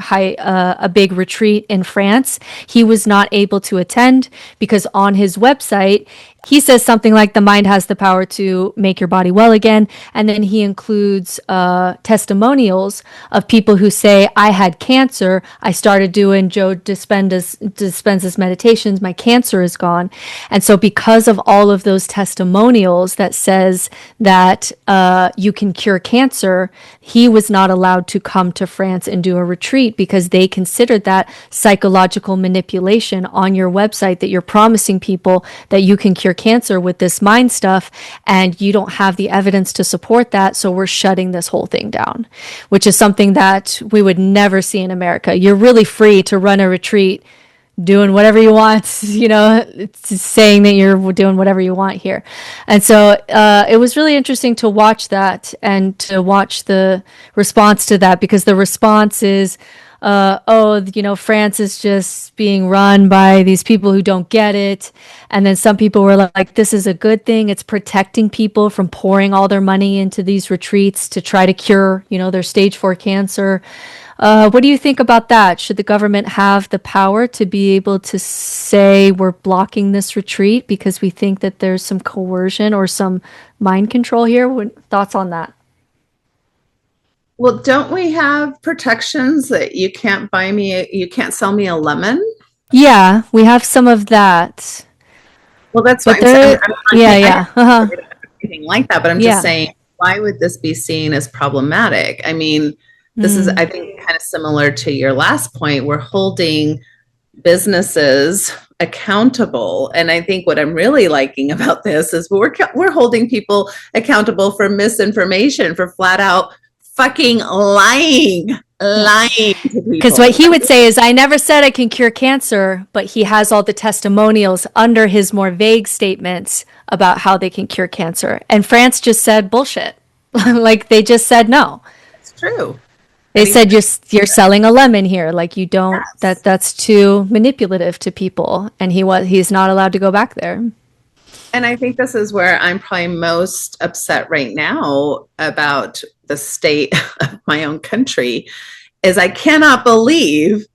retreat in France. He was not able to attend because on his website, he says something like the mind has the power to make your body well again. And then he includes testimonials of people who say, I had cancer. I started doing Joe Dispenza's meditations. My cancer is gone. And so because of all of those testimonials that says that you can cure cancer, he was not allowed to come to France and do a retreat because they considered that psychological manipulation on your website, that you're promising people that you can cure cancer with this mind stuff, and you don't have the evidence to support that, so we're shutting this whole thing down, which is something that we would never see in America. You're really free to run a retreat doing whatever you want, it's saying that you're doing whatever you want here. And so it was really interesting to watch that and to watch the response to that, because the response is, France is just being run by these people who don't get it. And then some people were like, this is a good thing. It's protecting people from pouring all their money into these retreats to try to cure, their stage 4 cancer. What do you think about that? Should the government have the power to be able to say we're blocking this retreat because we think that there's some coercion or some mind control here? Thoughts on that? Well, don't we have protections that you can't sell me a lemon? Yeah, we have some of that. Well, that's what I'm anything like that, but I'm just saying, why would this be seen as problematic? This is, I think, kind of similar to your last point. We're holding businesses accountable. And I think what I'm really liking about this is we're holding people accountable for misinformation, for flat out fucking lying to people. Because what he would say is, I never said I can cure cancer, but he has all the testimonials under his more vague statements about how they can cure cancer. And France just said bullshit. Like they just said no. It's true. They said you're selling a lemon here. Like you don't, Yes. that's too manipulative to people. And he's not allowed to go back there. And I think this is where I'm probably most upset right now about the state of my own country, is I cannot believe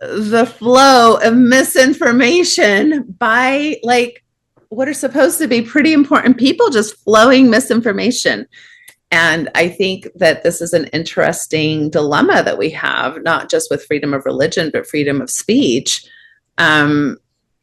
the flow of misinformation by like what are supposed to be pretty important people, just flowing misinformation. And I think that this is an interesting dilemma that we have, not just with freedom of religion, but freedom of speech,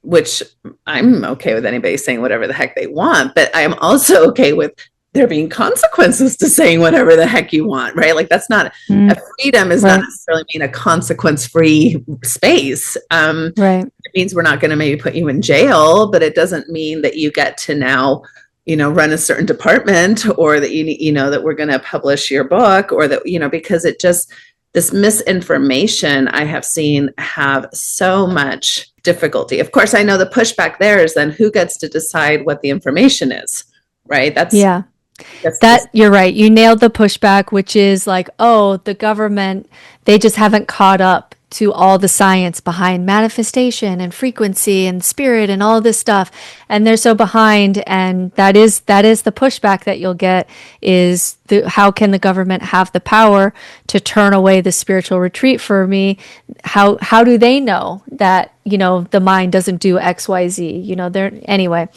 which I'm okay with anybody saying whatever the heck they want, but I'm also okay with there being consequences to saying whatever the heck you want, right? Like that's not, a freedom is not necessarily mean a consequence-free space. Right. It means we're not going to maybe put you in jail, but it doesn't mean that you get to now run a certain department, or that that we're going to publish your book, or that, because it just, this misinformation I have seen have so much difficulty. Of course, I know the pushback there is then who gets to decide what the information is, right? You're right. You nailed the pushback, which is like, oh, the government, they just haven't caught up to all the science behind manifestation and frequency and spirit and all this stuff. And they're so behind. And that is the pushback that you'll get is how can the government have the power to turn away the spiritual retreat for me? How do they know that, the mind doesn't do X, Y, Z, anyway.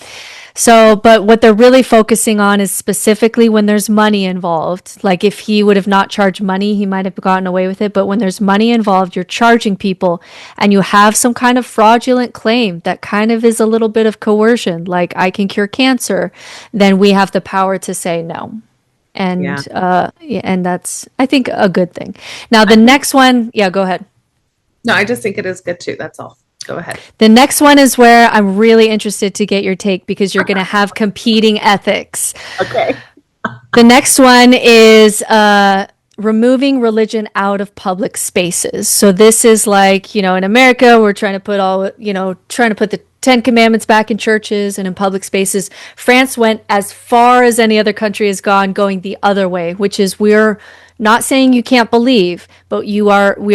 So, but what they're really focusing on is specifically when there's money involved. Like if he would have not charged money, he might have gotten away with it. But when there's money involved, you're charging people and you have some kind of fraudulent claim that kind of is a little bit of coercion, like I can cure cancer, then we have the power to say no. And, and that's, I think, a good thing. Now, the next one, go ahead. No, I just think it is good too. That's all. Go ahead. The next one is where I'm really interested to get your take because you're going to have competing ethics. Okay. The next one is removing religion out of public spaces. So this is like, in America, we're trying to put the 10 Commandments back in churches and in public spaces. France went as far as any other country has gone, going the other way, which is we're not saying you can't believe, but we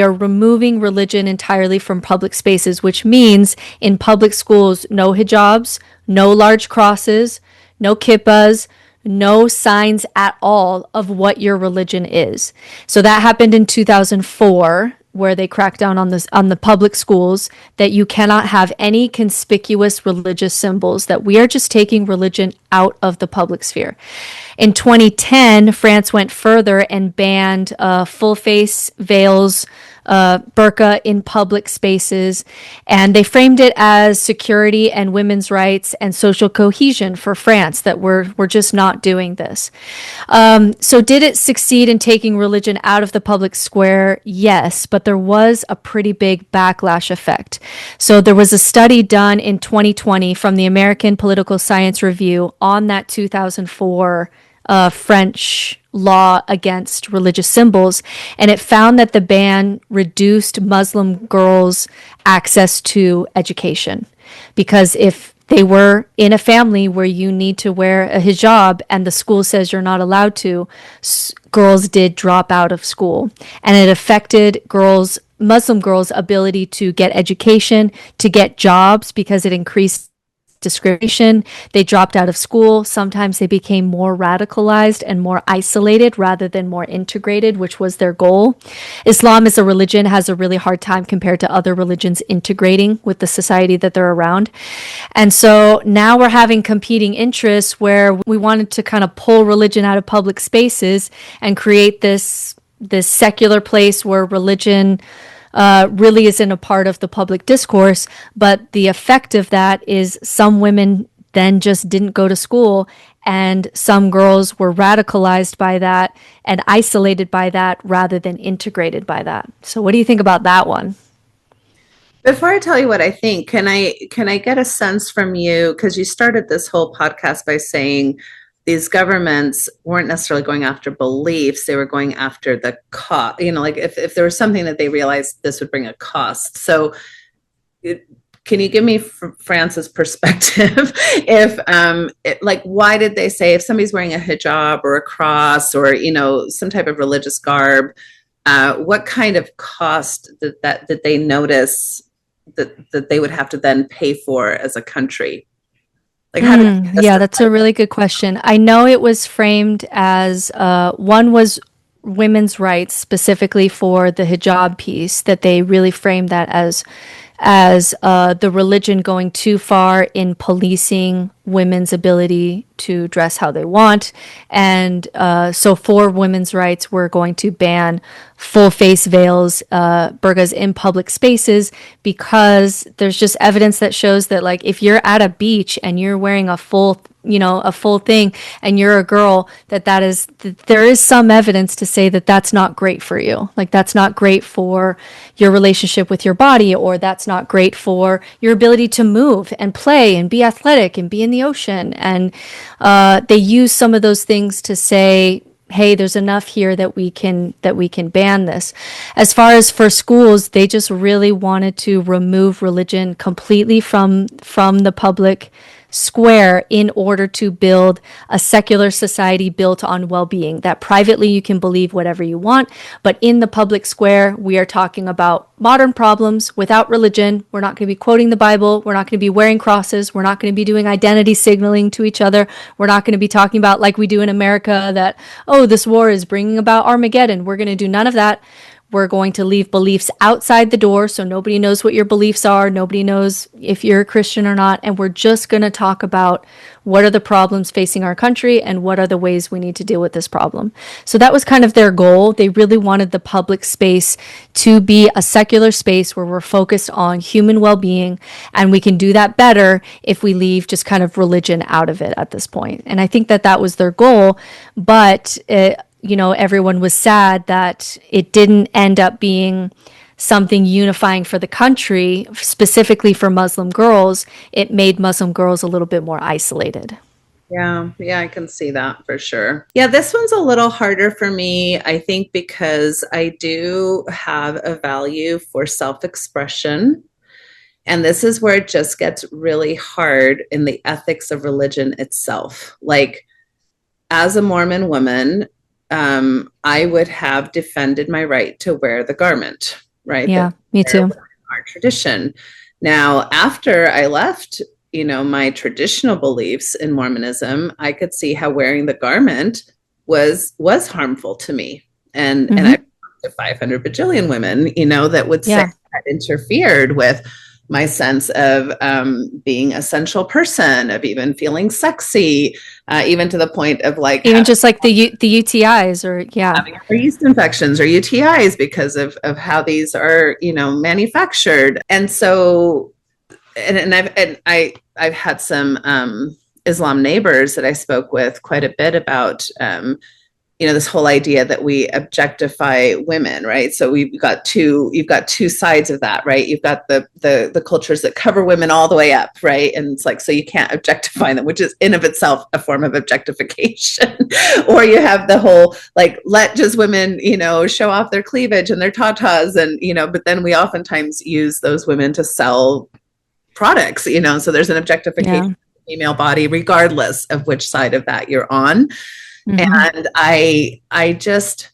are removing religion entirely from public spaces, which means in public schools, no hijabs, no large crosses, no kippahs, no signs at all of what your religion is. So that happened in 2004, where they cracked down on the public schools, that you cannot have any conspicuous religious symbols, that we are just taking religion out of the public sphere. In 2010, France went further and banned full face veils, burqa in public spaces, and they framed it as security and women's rights and social cohesion for France, that we're just not doing this. So did it succeed in taking religion out of the public square? Yes, but there was a pretty big backlash effect. So there was a study done in 2020 from the American Political Science Review on that 2004 French law against religious symbols, and it found that the ban reduced Muslim girls' access to education, because if they were in a family where you need to wear a hijab and the school says you're not allowed to, girls did drop out of school, and it affected Muslim girls' ability to get education, to get jobs, because it increased discrimination. They dropped out of school. Sometimes they became more radicalized and more isolated rather than more integrated, which was their goal. Islam as a religion has a really hard time compared to other religions integrating with the society that they're around. And so now we're having competing interests where we wanted to kind of pull religion out of public spaces and create this secular place where religion really isn't a part of the public discourse, but the effect of that is some women then just didn't go to school, and some girls were radicalized by that and isolated by that rather than integrated by that. So what do you think about that one? Before I tell you what I think, can I get a sense from you, because you started this whole podcast by saying these governments weren't necessarily going after beliefs, they were going after the cost, like if there was something that they realized this would bring a cost. So can you give me France's perspective? If why did they say if somebody's wearing a hijab or a cross or some type of religious garb, what kind of cost did they notice that they would have to then pay for as a country? Like, how that's a really good question. I know it was framed as one was women's rights, specifically for the hijab piece, that they really framed that as the religion going too far in policing women's ability to dress how they want. And so for women's rights, we're going to ban full face veils, burqas in public spaces, because there's just evidence that shows that, like, if you're at a beach and you're wearing a full thing and you're a girl, there is some evidence to say that that's not great for you. Like, that's not great for your relationship with your body, or that's not great for your ability to move and play and be athletic and be in the ocean. And they use some of those things to say, hey, there's enough here that we can ban this. As far as for schools, they just really wanted to remove religion completely from the public square in order to build a secular society built on well-being, that privately you can believe whatever you want, but in the public square, we are talking about modern problems without religion. We're not going to be quoting the Bible. We're not going to be wearing crosses. We're not going to be doing identity signaling to each other. We're not going to be talking about, like we do in America, that, oh, this war is bringing about Armageddon. We're going to do none of that. We're going to leave beliefs outside the door, so nobody knows what your beliefs are. Nobody knows if you're a Christian or not. And we're just going to talk about what are the problems facing our country and what are the ways we need to deal with this problem. So that was kind of their goal. They really wanted the public space to be a secular space where we're focused on human well-being, and we can do that better if we leave just kind of religion out of it at this point. And I think that was their goal, but everyone was sad that it didn't end up being something unifying for the country, specifically for Muslim girls. It made Muslim girls a little bit more isolated. Yeah, I can see that for sure. Yeah, this one's a little harder for me, I think, because I do have a value for self-expression. And this is where it just gets really hard in the ethics of religion itself. Like, as a Mormon woman, I would have defended my right to wear the garment, right? Yeah, me too. Our tradition. Now, after I left, my traditional beliefs in Mormonism, I could see how wearing the garment was harmful to me. And I talked to 500 bajillion women, that would say that interfered with my sense of being a sensual person, of even feeling sexy, even to the point of even just like the UTIs or yeast infections or UTIs because of how these are manufactured. And so I've had some Islam neighbors that I spoke with quite a bit about this whole idea that we objectify women, right? So you've got two sides of that, right? You've got the cultures that cover women all the way up, right? And it's like, so you can't objectify them, which is in of itself a form of objectification. Or you have the whole, let just women, show off their cleavage and their tatas and, but then we oftentimes use those women to sell products, so there's an objectification of the female body, regardless of which side of that you're on. And I just,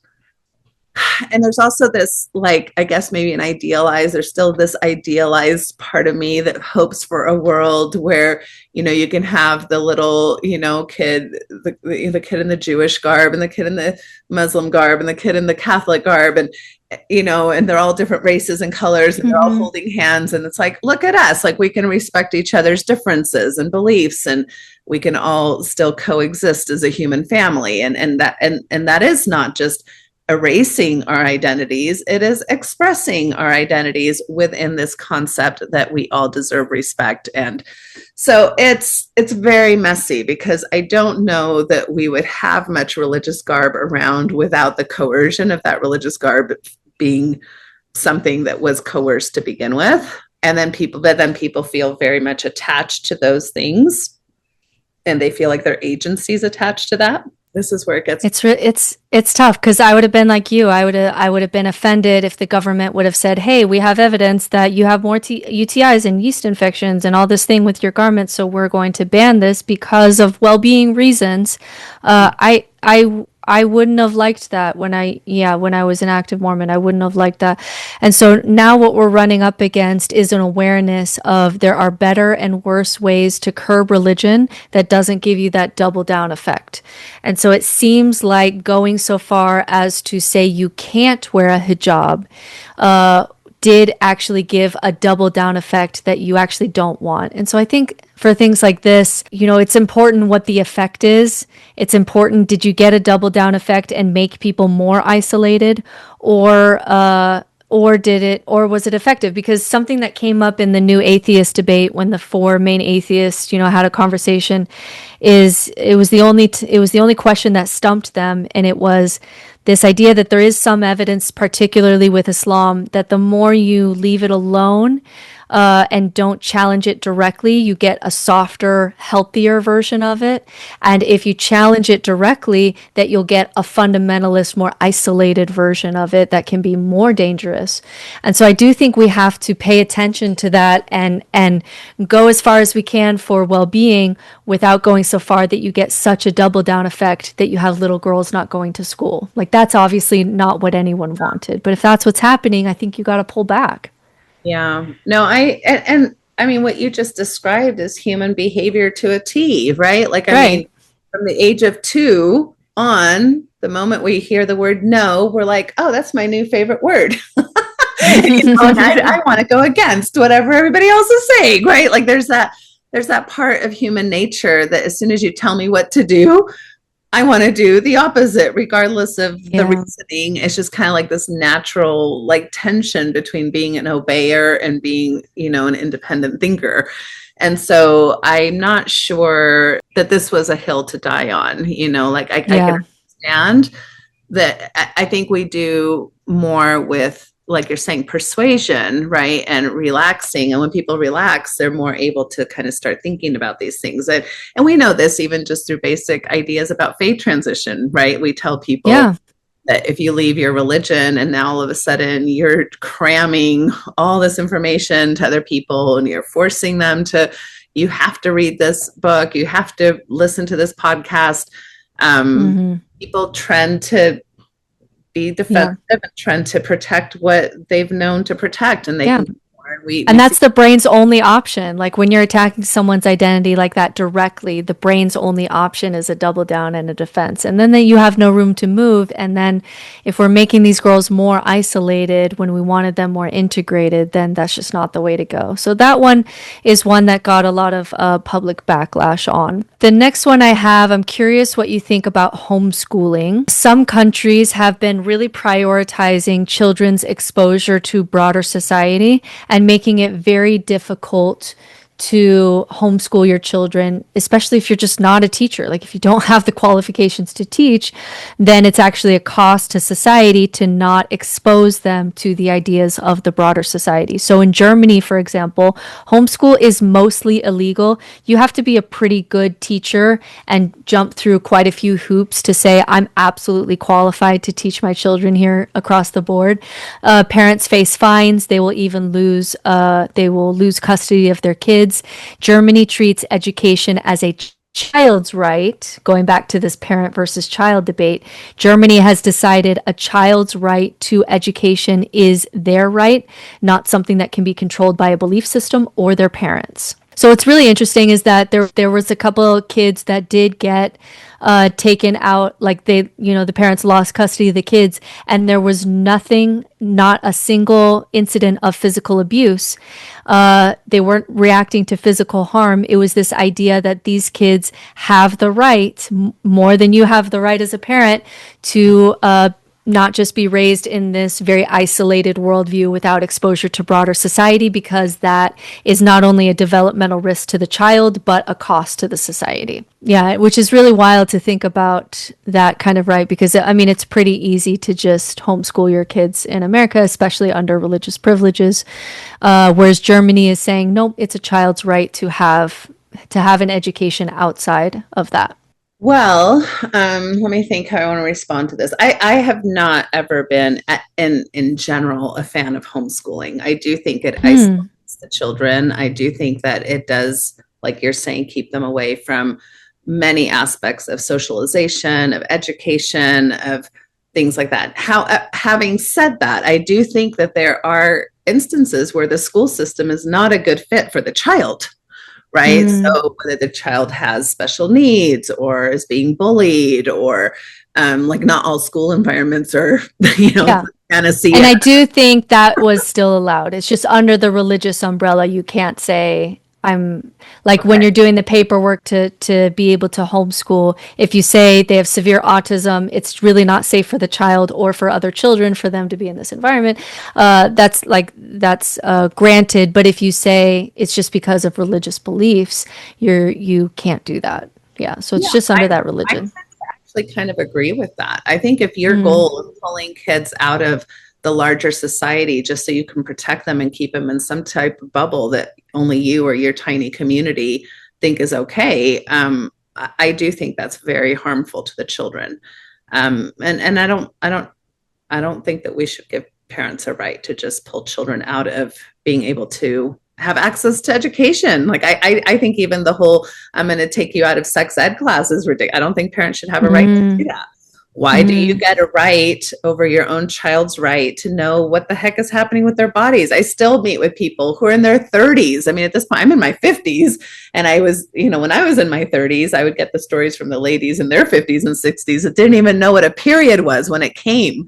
and there's also this, I guess maybe there's still this idealized part of me that hopes for a world where, you can have the little, kid, the kid in the Jewish garb and the kid in the Muslim garb and the kid in the Catholic garb and they're all different races and colors and they're all holding hands. And it's like, look at us, we can respect each other's differences and beliefs and we can all still coexist as a human family. And that is not just erasing our identities, it is expressing our identities within this concept that we all deserve respect. And so it's very messy because I don't know that we would have much religious garb around without the coercion of that religious garb being something that was coerced to begin with. And then people feel very much attached to those things, and they feel like their agency is attached to that. This is where it gets. It's tough, because I would have been like you. I would have been offended if the government would have said, "Hey, we have evidence that you have more UTIs and yeast infections and all this thing with your garments, so we're going to ban this because of well-being reasons." I wouldn't have liked that when I was an active Mormon. I wouldn't have liked that. And so now what we're running up against is an awareness of there are better and worse ways to curb religion that doesn't give you that double down effect. And so it seems like going so far as to say you can't wear a hijab did actually give a double down effect that you actually don't want. And so I think for things like this, it's important what the effect is. It's important, did you get a double down effect and make people more isolated, or was it effective? Because something that came up in the new atheist debate when the four main atheists, had a conversation, it was the only question that stumped them, and it was this idea that there is some evidence, particularly with Islam, that the more you leave it alone and don't challenge it directly, you get a softer, healthier version of it. And if you challenge it directly, that you'll get a fundamentalist, more isolated version of it that can be more dangerous. And so I do think we have to pay attention to that and go as far as we can for well-being without going so far that you get such a double down effect that you have little girls not going to school. Like, that's obviously not what anyone wanted. But if that's what's happening, I think you got to pull back. Yeah, no, I mean, what you just described is human behavior to a T, right? Like, I mean, from the age of 2 on, the moment we hear the word no, we're like, oh, that's my new favorite word. And I want to go against whatever everybody else is saying, right? Like, there's that part of human nature that as soon as you tell me what to do, I want to do the opposite, regardless of the reasoning. It's just kind of like this natural, like, tension between being an obeyer and being, an independent thinker. And so I'm not sure that this was a hill to die on, I can understand that. I think we do more with, like you're saying, persuasion, right? And relaxing. And when people relax, they're more able to kind of start thinking about these things. And we know this even just through basic ideas about faith transition, right? We tell people that if you leave your religion and now all of a sudden you're cramming all this information to other people and you're forcing them to, you have to read this book, you have to listen to this podcast. People trend to be defensive and trend to protect what they've known to protect, and they can do more. And that's the brain's only option. Like, when you're attacking someone's identity like that directly, the brain's only option is a double down and a defense. And then you have no room to move. And then if we're making these girls more isolated when we wanted them more integrated, then that's just not the way to go. So that one is one that got a lot of public backlash on. The next one I have, I'm curious what you think about homeschooling. Some countries have been really prioritizing children's exposure to broader society and making it very difficult to homeschool your children, especially if you're just not a teacher. Like, if you don't have the qualifications to teach, then it's actually a cost to society to not expose them to the ideas of the broader society. So in Germany, for example, homeschool is mostly illegal. You have to be a pretty good teacher and jump through quite a few hoops to say, I'm absolutely qualified to teach my children here across the board. Parents face fines. They will even lose custody of their kids. Germany treats education as a child's right. Going back to this parent versus child debate, Germany has decided a child's right to education is their right, not something that can be controlled by a belief system or their parents. So what's really interesting is that there was a couple of kids that did get taken out, like the parents lost custody of the kids, and there was not a single incident of physical abuse. They weren't reacting to physical harm. It was this idea that these kids have the right, more than you have the right as a parent, to not just be raised in this very isolated worldview without exposure to broader society, because that is not only a developmental risk to the child, but a cost to the society. Yeah, which is really wild to think about that kind of right, because I mean, it's pretty easy to just homeschool your kids in America, especially under religious privileges, whereas Germany is saying, nope, it's a child's right to have an education outside of that. Well, let me think how I want to respond to this. I have not ever been, in general, a fan of homeschooling. I do think it isolates the children. I do think that it does, like you're saying, keep them away from many aspects of socialization, of education, of things like that. Having said that, I do think that there are instances where the school system is not a good fit for the child. Right. So whether the child has special needs or is being bullied, or like not all school environments are, fantasy. And I do think that was still allowed. It's just under the religious umbrella. You can't say, I'm like, when you're doing the paperwork to be able to homeschool, if you say they have severe autism, it's really not safe for the child or for other children for them to be in this environment. That's granted. But if you say it's just because of religious beliefs, you can't do that. Yeah. So it's just under that religion. I actually kind of agree with that. I think if your goal is pulling kids out of the larger society just so you can protect them and keep them in some type of bubble that only you or your tiny community think is okay, I do think that's very harmful to the children. And I don't think that we should give parents a right to just pull children out of being able to have access to education. Like I think even the whole, I'm going to take you out of sex ed class is ridiculous. I don't think parents should have a right to do that. Why do you get a right over your own child's right to know what the heck is happening with their bodies? I still meet with people who are in their 30s. I mean, at this point, I'm in my 50s. And I was, when I was in my 30s, I would get the stories from the ladies in their 50s and 60s that didn't even know what a period was when it came.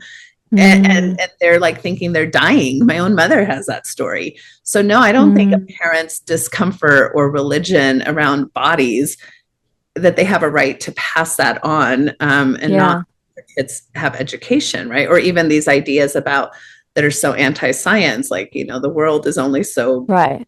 And they're like thinking they're dying. My own mother has that story. So no, I don't think a parent's discomfort or religion around bodies, that they have a right to pass that on not kids have education, right? Or even these ideas about that are so anti-science, like, the world is only so right.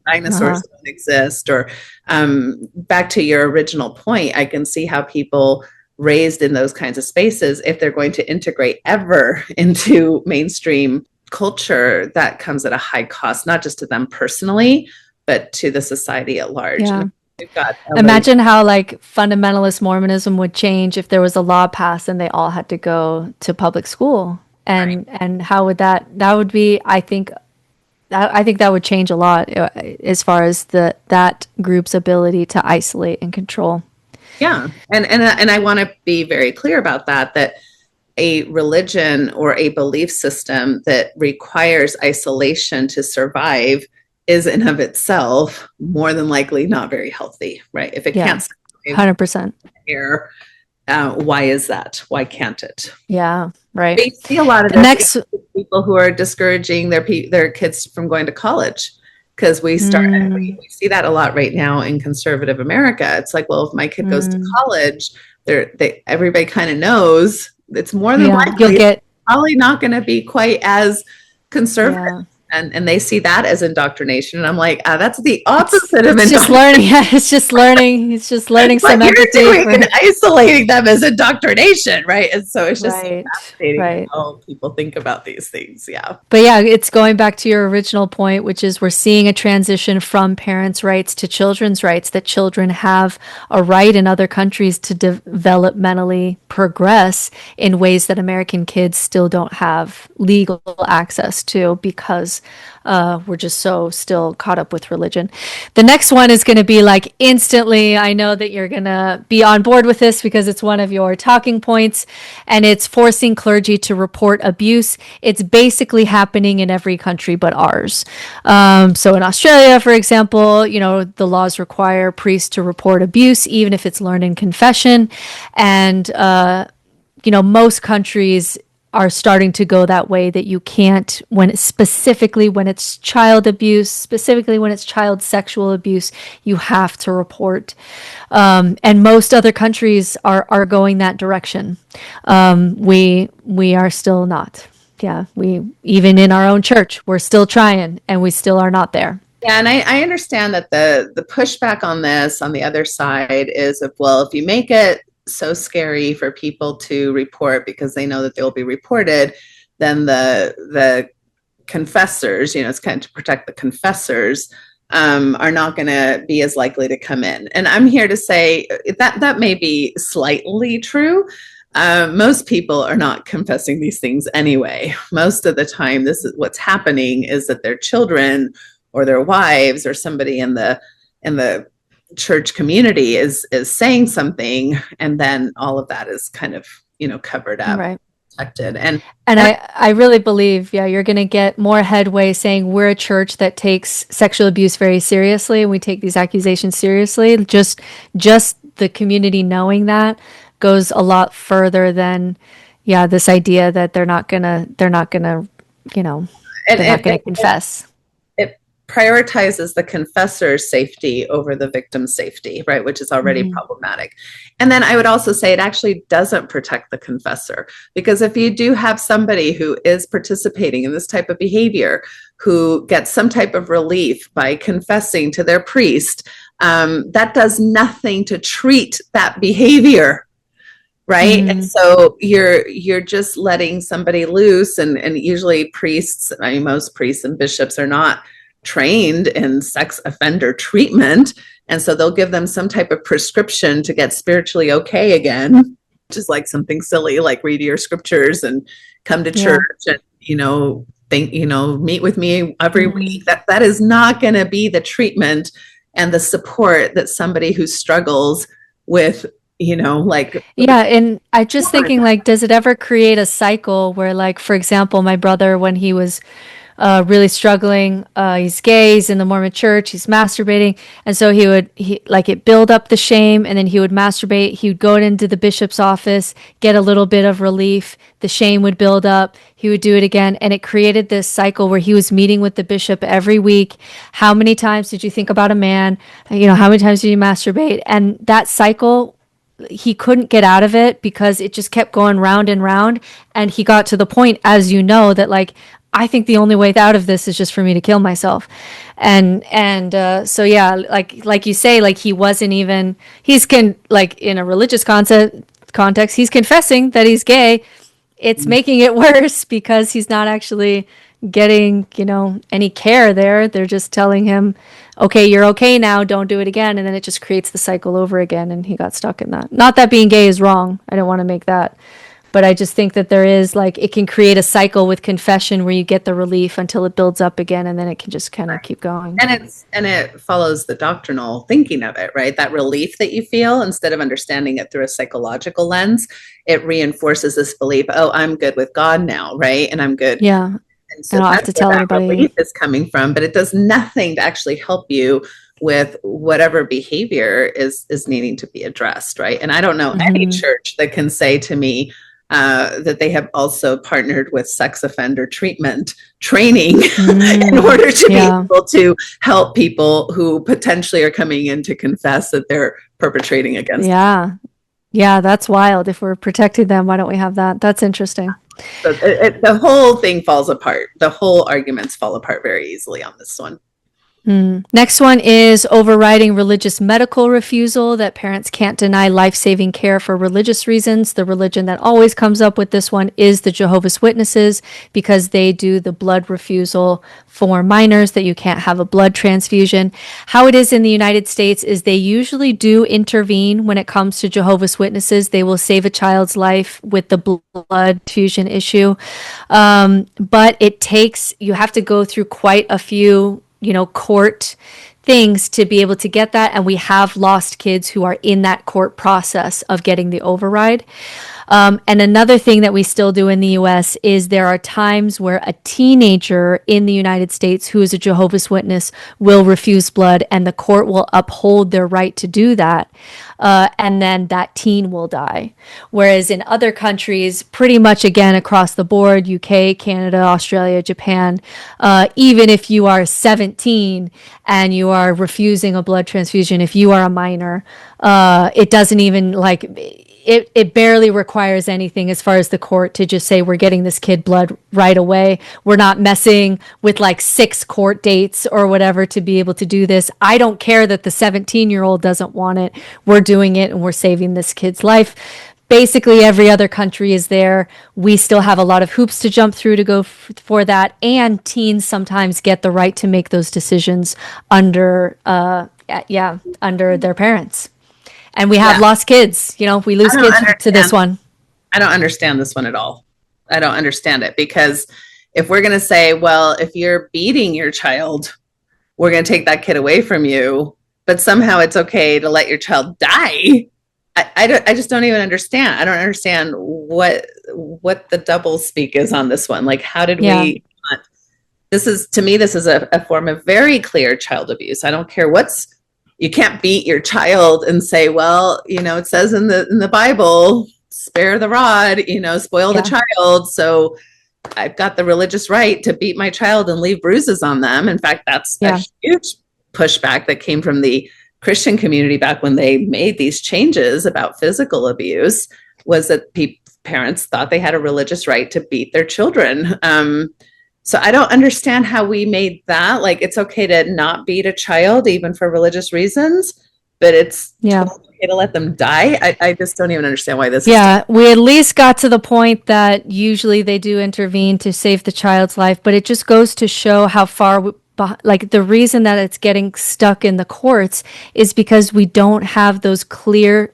Dinosaurs don't exist. Or back to your original point, I can see how people raised in those kinds of spaces, if they're going to integrate ever into mainstream culture, that comes at a high cost, not just to them personally, but to the society at large. Yeah. Imagine how like fundamentalist Mormonism would change if there was a law passed and they all had to go to public school, and how would that would be, I think that would change a lot as far as that group's ability to isolate and control. Yeah. And I want to be very clear about that a religion or a belief system that requires isolation to survive is in of itself more than likely not very healthy, right? If it can't 100% here, why is that? Why can't it? Yeah, right. We see a lot of people who are discouraging their kids from going to college, because we see that a lot right now in conservative America. It's like, well, if my kid goes to college, everybody kind of knows it's more than likely probably not going to be quite as conservative. Yeah. And they see that as indoctrination. And I'm like, that's the opposite of it's just learning. Yeah, it's just learning. It's just learning some empathy. And isolating them as indoctrination, right? And so it's just fascinating how people think about these things. Yeah. But yeah, it's going back to your original point, which is we're seeing a transition from parents' rights to children's rights, that children have a right in other countries to developmentally progress in ways that American kids still don't have legal access to, because we're just so still caught up with religion. The next one is going to be like instantly, I know that you're going to be on board with this because it's one of your talking points, and it's forcing clergy to report abuse. It's basically happening in every country but ours. So in Australia, for example, the laws require priests to report abuse, even if it's learned in confession. And, most countries are starting to go that way, that you can't, specifically when it's child abuse, specifically when it's child sexual abuse, you have to report. And most other countries are going that direction. We are still not. Yeah, we, even in our own church, we're still trying, and we still are not there. Yeah, and I understand that the pushback on this on the other side is of, well, if you make it so scary for people to report because they know that they'll be reported, then the confessors, it's kind of to protect the confessors, are not going to be as likely to come in. And I'm here to say that may be slightly true. Most people are not confessing these things anyway. Most of the time, this is what's happening, is that their children or their wives or somebody in the church community is saying something, and then all of that is kind of covered up, right, protected. And I really believe, you're going to get more headway saying we're a church that takes sexual abuse very seriously, and we take these accusations seriously. Just the community knowing that goes a lot further than this idea that they're not gonna confess. It prioritizes the confessor's safety over the victim's safety, right, which is already problematic. And then I would also say it actually doesn't protect the confessor, because if you do have somebody who is participating in this type of behavior, who gets some type of relief by confessing to their priest, that does nothing to treat that behavior. Right. And so you're just letting somebody loose, and usually priests, most priests and bishops are not trained in sex offender treatment. And so they'll give them some type of prescription to get spiritually okay again, just like something silly, like read your scriptures and come to church and, meet with me every week. That is not going to be the treatment and the support that somebody who struggles with, and I'm just thinking, does it ever create a cycle where, for example, my brother, when he was really struggling, he's gay, he's in the Mormon church, he's masturbating, and so it build up the shame, and then he would masturbate, he would go into the bishop's office, get a little bit of relief, the shame would build up, he would do it again, and it created this cycle where he was meeting with the bishop every week. How many times did you think about a man? How many times did you masturbate? And that cycle, he couldn't get out of it because it just kept going round and round. And he got to the point, as that I think the only way out of this is just for me to kill myself. And so like you say, he wasn't even, in a religious context, he's confessing that he's gay. It's making it worse because he's not actually getting, any care there. They're just telling him, okay, you're okay now, don't do it again. And then it just creates the cycle over again, and he got stuck in that. Not that being gay is wrong. I don't want to make that. But I just think that there is, it can create a cycle with confession where you get the relief until it builds up again, and then it can just kind of keep going. And it follows the doctrinal thinking of it, right? That relief that you feel, instead of understanding it through a psychological lens, it reinforces this belief, oh, I'm good with God now, right? And I'm good. Yeah. And so I don't have to tell anybody. Relief is coming from, but it does nothing to actually help you with whatever behavior is needing to be addressed, right? And I don't know any church that can say to me that they have also partnered with sex offender treatment training in order to be able to help people who potentially are coming in to confess that they're perpetrating against them. Yeah, that's wild. If we're protecting them, why don't we have that? That's interesting. So the whole thing falls apart. The whole arguments fall apart very easily on this one. Next one is overriding religious medical refusal, that parents can't deny life-saving care for religious reasons. The religion that always comes up with this one is the Jehovah's Witnesses, because they do the blood refusal for minors, that you can't have a blood transfusion. How it is in the United States is they usually do intervene when it comes to Jehovah's Witnesses. They will save a child's life with the blood fusion issue. But you have to go through quite a few court things to be able to get that. And we have lost kids who are in that court process of getting the override. And another thing that we still do in the US is there are times where a teenager in the United States who is a Jehovah's Witness will refuse blood, and the court will uphold their right to do that. And then that teen will die. Whereas in other countries, pretty much again across the board, UK, Canada, Australia, Japan, even if you are 17 and you are refusing a blood transfusion, if you are a minor, it doesn't even it barely requires anything as far as the court to just say, we're getting this kid blood right away. We're not messing with 6 court dates or whatever to be able to do this. I don't care that the 17-year-old doesn't want it. We're doing it and we're saving this kid's life. Basically, every other country is there. We still have a lot of hoops to jump through to go for that. And teens sometimes get the right to make those decisions under their parents. And we have lost kids. We lose kids to this one. I don't understand this one at all. I don't understand it, because if we're going to say, well, if you're beating your child, we're going to take that kid away from you, but somehow it's okay to let your child die. I just don't even understand. I don't understand what the double speak is on this one. How did we? This is a form of very clear child abuse. I don't care you can't beat your child and say, well, it says in the Bible, spare the rod, spoil the child. So I've got the religious right to beat my child and leave bruises on them. In fact, that's a huge pushback that came from the Christian community back when they made these changes about physical abuse, was that parents thought they had a religious right to beat their children. So I don't understand how we made that. It's okay to not beat a child, even for religious reasons, but it's okay to let them die. I just don't even understand why this is. Yeah, we at least got to the point that usually they do intervene to save the child's life, but it just goes to show how far the reason that it's getting stuck in the courts is because we don't have those clear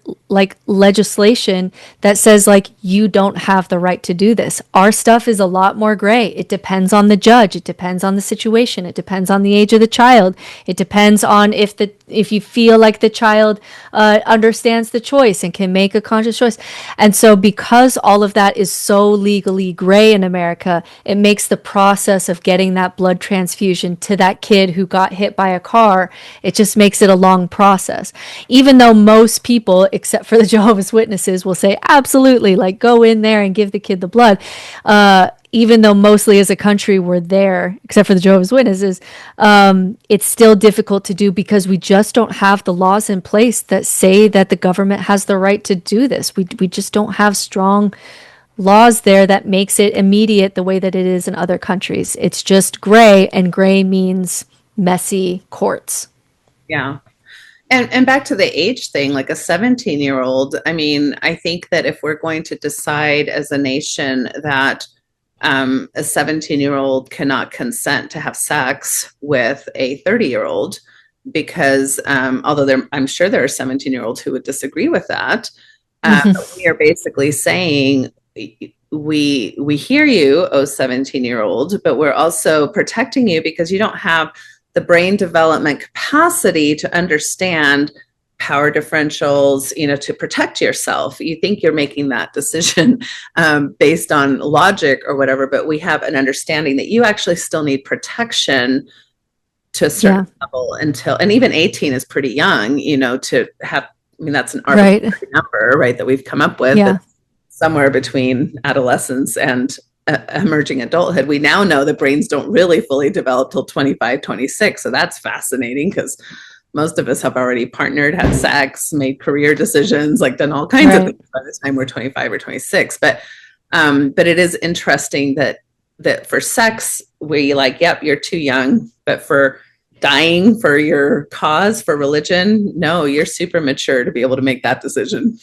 legislation that says you don't have the right to do this. Our stuff is a lot more gray. It depends on the judge. It depends on the situation. It depends on the age of the child. It depends on if you feel like the child understands the choice and can make a conscious choice. And so because all of that is so legally gray in America, it makes the process of getting that blood transfusion to that kid who got hit by a car, it just makes it a long process. Even though most people, except for the Jehovah's Witnesses, will say, absolutely, go in there and give the kid the blood. Even though mostly as a country we're there, except for the Jehovah's Witnesses, it's still difficult to do because we just don't have the laws in place that say that the government has the right to do this. We just don't have strong laws there that makes it immediate the way that it is in other countries. It's just gray, and gray means messy courts. Yeah. And back to the age thing, a 17-year-old, I think that if we're going to decide as a nation that a 17-year-old cannot consent to have sex with a 30-year-old, because although I'm sure there are 17-year-olds who would disagree with that, we are basically saying, we hear you, 17-year-old, but we're also protecting you because you don't have the brain development capacity to understand power differentials, to protect yourself. You think you're making that decision based on logic or whatever, but we have an understanding that you actually still need protection to a certain level and even 18 is pretty young, to have, that's an arbitrary number, right, that we've come up with. Yeah. Somewhere between adolescence and emerging adulthood. We now know that brains don't really fully develop till 25, 26. So that's fascinating because most of us have already partnered, had sex, made career decisions, done all kinds of things by the time we're 25 or 26. But it is interesting that for sex, we yep, you're too young, but for dying for your cause, for religion, no, you're super mature to be able to make that decision.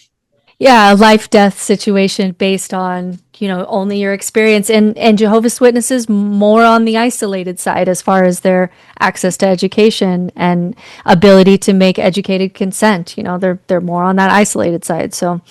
Yeah, a life-death situation based on, only your experience. And Jehovah's Witnesses more on the isolated side as far as their access to education and ability to make educated consent. They're more on that isolated side. So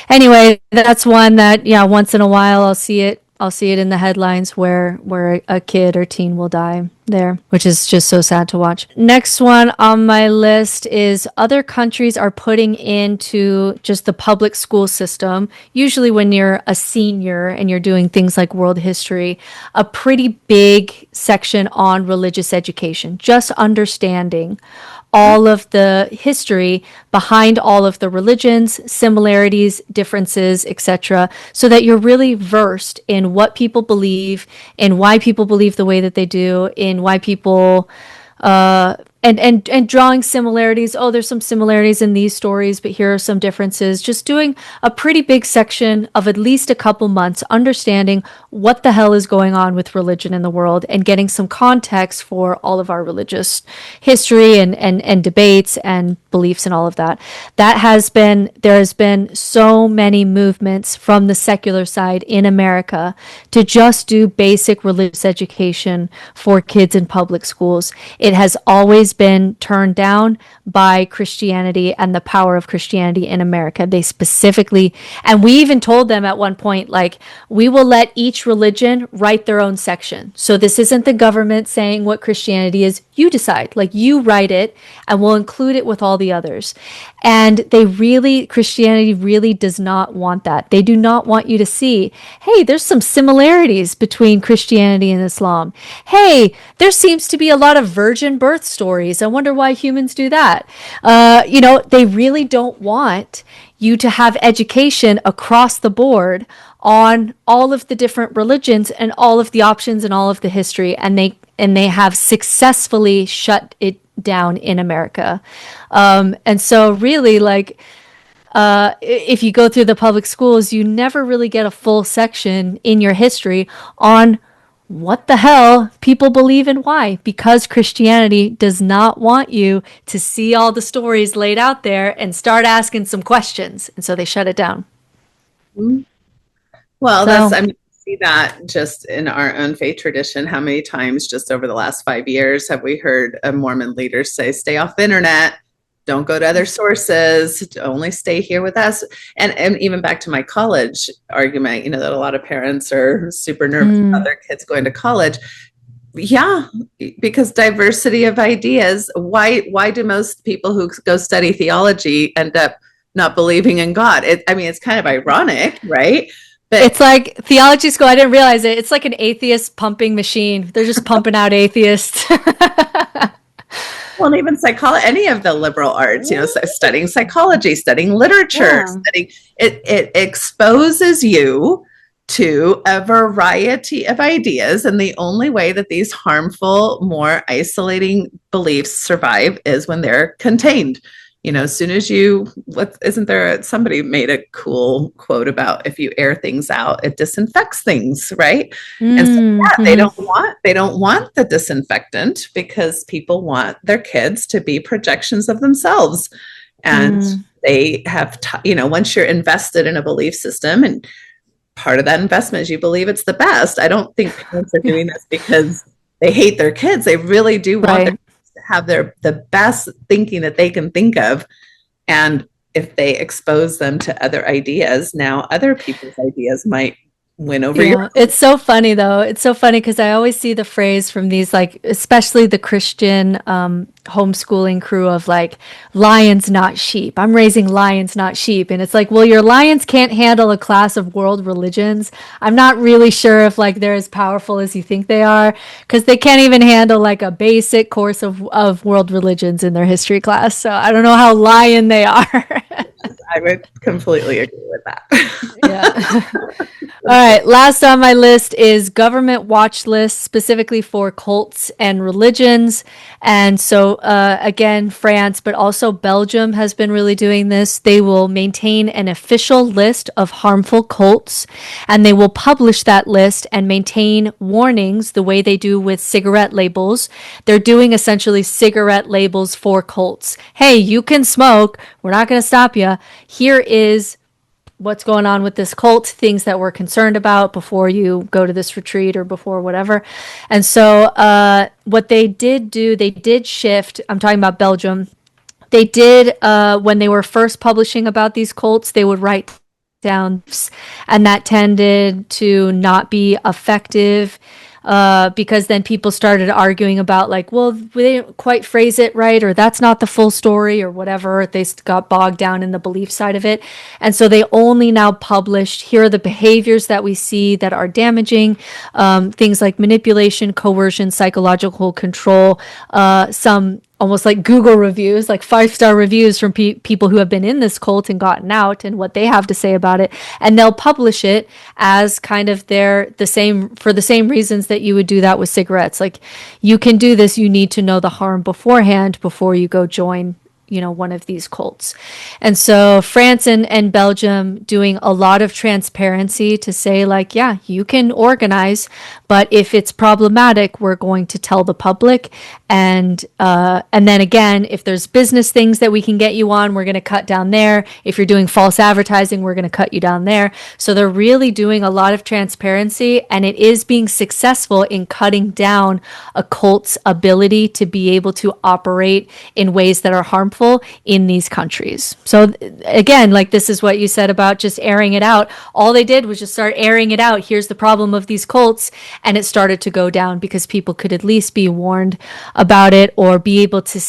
anyway, that's one that, once in a while I'll see it in the headlines where a kid or teen will die. there, which is just so sad to watch. Next one on my list is other countries are putting into just the public school system, usually when you're a senior and you're doing things like world history, a pretty big section on religious education, just understanding all of the history behind all of the religions, similarities, differences, etc., so that you're really versed in what people believe, in why people believe the way that they do, in why people and drawing similarities. Oh, there's some similarities in these stories, but here are some differences. Just doing a pretty big section of at least a couple months, understanding what the hell is going on with religion in the world and getting some context for all of our religious history and debates and beliefs and all of that. There has been so many movements from the secular side in America to just do basic religious education for kids in public schools. It has always been turned down by Christianity and the power of Christianity in America. They specifically, and we even told them at one point, like, we will let each religion write their own section. So this isn't the government saying what Christianity is. You decide, like, you write it and we'll include it with all the others. And Christianity really does not want that. They do not want you to see, hey, there's some similarities between Christianity and Islam. Hey, there seems to be a lot of virgin birth stories. I wonder why humans do that. They really don't want you to have education across the board on all of the different religions and all of the options and all of the history. And they have successfully shut it down in America. And so really, like, if you go through the public schools, you never really get a full section in your history on what the hell people believe and why, because Christianity does not want you to see all the stories laid out there and start asking some questions. And so they shut it down. Well, we see that just in our own faith tradition. How many times just over the last 5 years have we heard a Mormon leader say, stay off the internet, don't go to other sources, only stay here with us. And even back to my college argument, that a lot of parents are super nervous about their kids going to college. Yeah, because diversity of ideas. Why do most people who go study theology end up not believing in God? It's kind of ironic, right? But it's like theology school. I didn't realize it. It's like an atheist pumping machine. They're just pumping out atheists. Well, even psychology, any of the liberal arts, studying psychology, studying literature, it exposes you to a variety of ideas. And the only way that these harmful, more isolating beliefs survive is when they're contained. As soon as somebody made a cool quote about if you air things out, it disinfects things, right? And so they don't want the disinfectant because people want their kids to be projections of themselves. And they have, once you're invested in a belief system, and part of that investment is you believe it's the best. I don't think parents are doing this because they hate their kids. They really do want their have the best thinking that they can think of. And if they expose them to other ideas, now other people's ideas might win over yours. It's so funny though. It's so funny because I always see the phrase from these, like, especially the Christian homeschooling crew of like, lions, not sheep. I'm raising lions, not sheep. And it's like, well, your lions can't handle a class of world religions. I'm not really sure if like they're as powerful as you think they are, because they can't even handle like a basic course of world religions in their history class. So I don't know how lion they are. I would completely agree with that. Yeah. All right. Last on my list is government watch lists, specifically for cults and religions. And so, again, France, but also Belgium has been really doing this. They will maintain an official list of harmful cults, and they will publish that list and maintain warnings the way they do with cigarette labels. They're doing essentially cigarette labels for cults. Hey, you can smoke. We're not going to stop you. Here is what's going on with this cult, things that we're concerned about before you go to this retreat or before whatever. And so what they did do, they did shift. I'm talking about Belgium. They did, when they were first publishing about these cults, they would write down, and that tended to not be effective because then people started arguing about like, well, we didn't quite phrase it right, or that's not the full story, or whatever. They got bogged down in the belief side of it. And so they only now published, here are the behaviors that we see that are damaging, things like manipulation, coercion, psychological control, some almost like Google reviews, like 5-star reviews from people who have been in this cult and gotten out, and what they have to say about it. And they'll publish it as kind of for the same reasons that you would do that with cigarettes. Like, you can do this, you need to know the harm beforehand before you go join one of these cults. And so France and Belgium doing a lot of transparency to say like, yeah, you can organize, but if it's problematic, we're going to tell the public. And then again, if there's business things that we can get you on, we're going to cut down there. If you're doing false advertising, we're going to cut you down there. So they're really doing a lot of transparency, and it is being successful in cutting down a cult's ability to be able to operate in ways that are harmful in these countries. So again, like, this is what you said about just airing it out. All they did was just start airing it out. Here's the problem of these cults. And it started to go down because people could at least be warned about it, or be able to,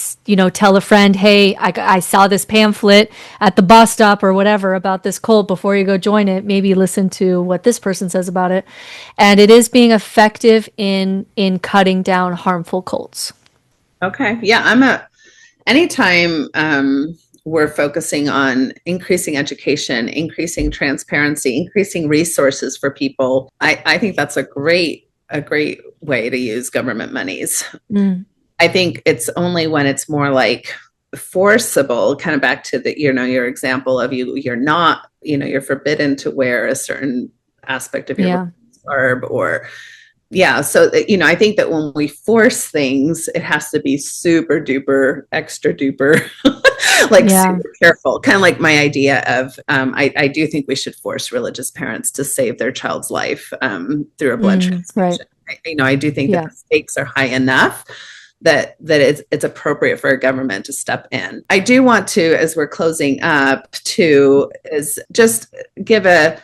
tell a friend, hey, I saw this pamphlet at the bus stop or whatever about this cult. Before you go join it, maybe listen to what this person says about it. And it is being effective in cutting down harmful cults. Okay. Yeah. Anytime we're focusing on increasing education, increasing transparency, increasing resources for people, I think that's a great way to use government monies. I think it's only when it's more like forcible, kind of back to your example of you're not, you're forbidden to wear a certain aspect of your garb, or so I think that when we force things, it has to be super duper, extra duper, super careful. Kind of like my idea of, I do think we should force religious parents to save their child's life through a blood transfusion. Right. I do think that the stakes are high enough that it's appropriate for a government to step in. I do want to, as we're closing up, is just give an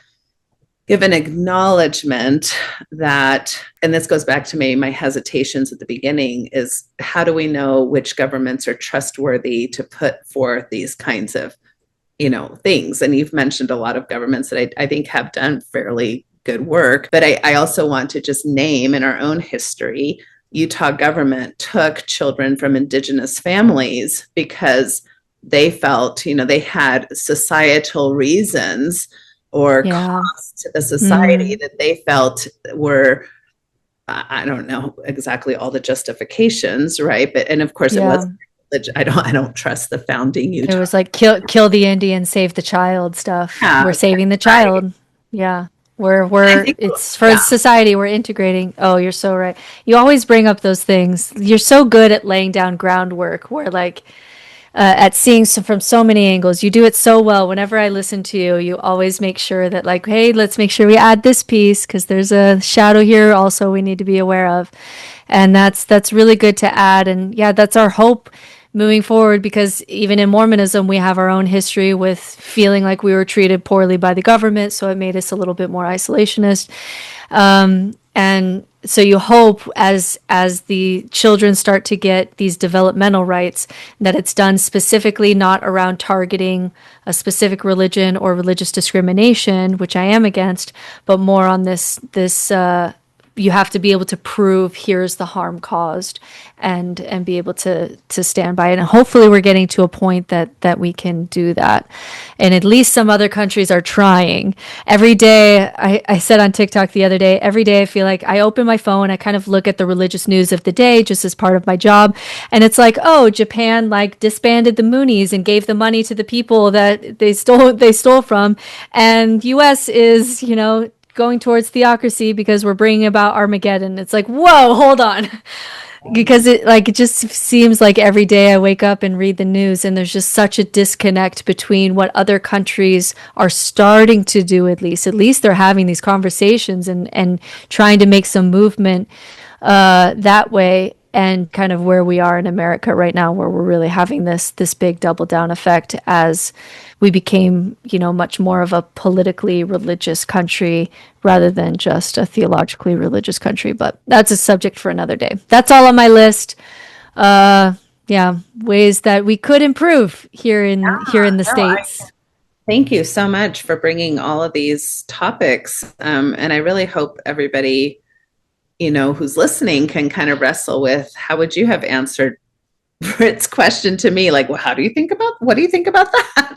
acknowledgement that, and this goes back to my hesitations at the beginning, is how do we know which governments are trustworthy to put forth these kinds of, things? And you've mentioned a lot of governments that I think have done fairly good work, but I also want to just name, in our own history, Utah government took children from indigenous families because they felt, they had societal reasons or costs to the society that they felt were, I don't know exactly all the justifications, right? But, and of course it was, I don't trust the founding Utah. It was like kill the Indian, save the child stuff. We're saving the child. Yeah. It's for society, we're integrating. Oh, you're so right. You always bring up those things. You're so good at laying down groundwork. We're like, at seeing from so many angles. You do it so well. Whenever I listen to you, you always make sure that like, hey, let's make sure we add this piece because there's a shadow here also we need to be aware of. And that's really good to add. And that's our hope moving forward, because even in Mormonism, we have our own history with feeling like we were treated poorly by the government. So it made us a little bit more isolationist. And so you hope as the children start to get these developmental rights, that it's done specifically not around targeting a specific religion or religious discrimination, which I am against, but more on this you have to be able to prove here's the harm caused and be able to stand by it. And hopefully we're getting to a point that we can do that. And at least some other countries are trying. Every day, I said on TikTok the other day, every day I feel like I open my phone, I kind of look at the religious news of the day just as part of my job. And it's like, oh, Japan like disbanded the Moonies and gave the money to the people that they stole from. And US is, going towards theocracy because we're bringing about Armageddon. It's like, whoa, hold on. Because it just seems like every day I wake up and read the news and there's just such a disconnect between what other countries are starting to do. At least they're having these conversations and trying to make some movement that way. and kind of where we are in America right now, where we're really having this big double down effect as we became, much more of a politically religious country rather than just a theologically religious country. But that's a subject for another day. That's all on my list. Ways that we could improve here in the States. Thank you so much for bringing all of these topics. And I really hope everybody, who's listening can kind of wrestle with how would you have answered Britt's question to me? Like, well, what do you think about that?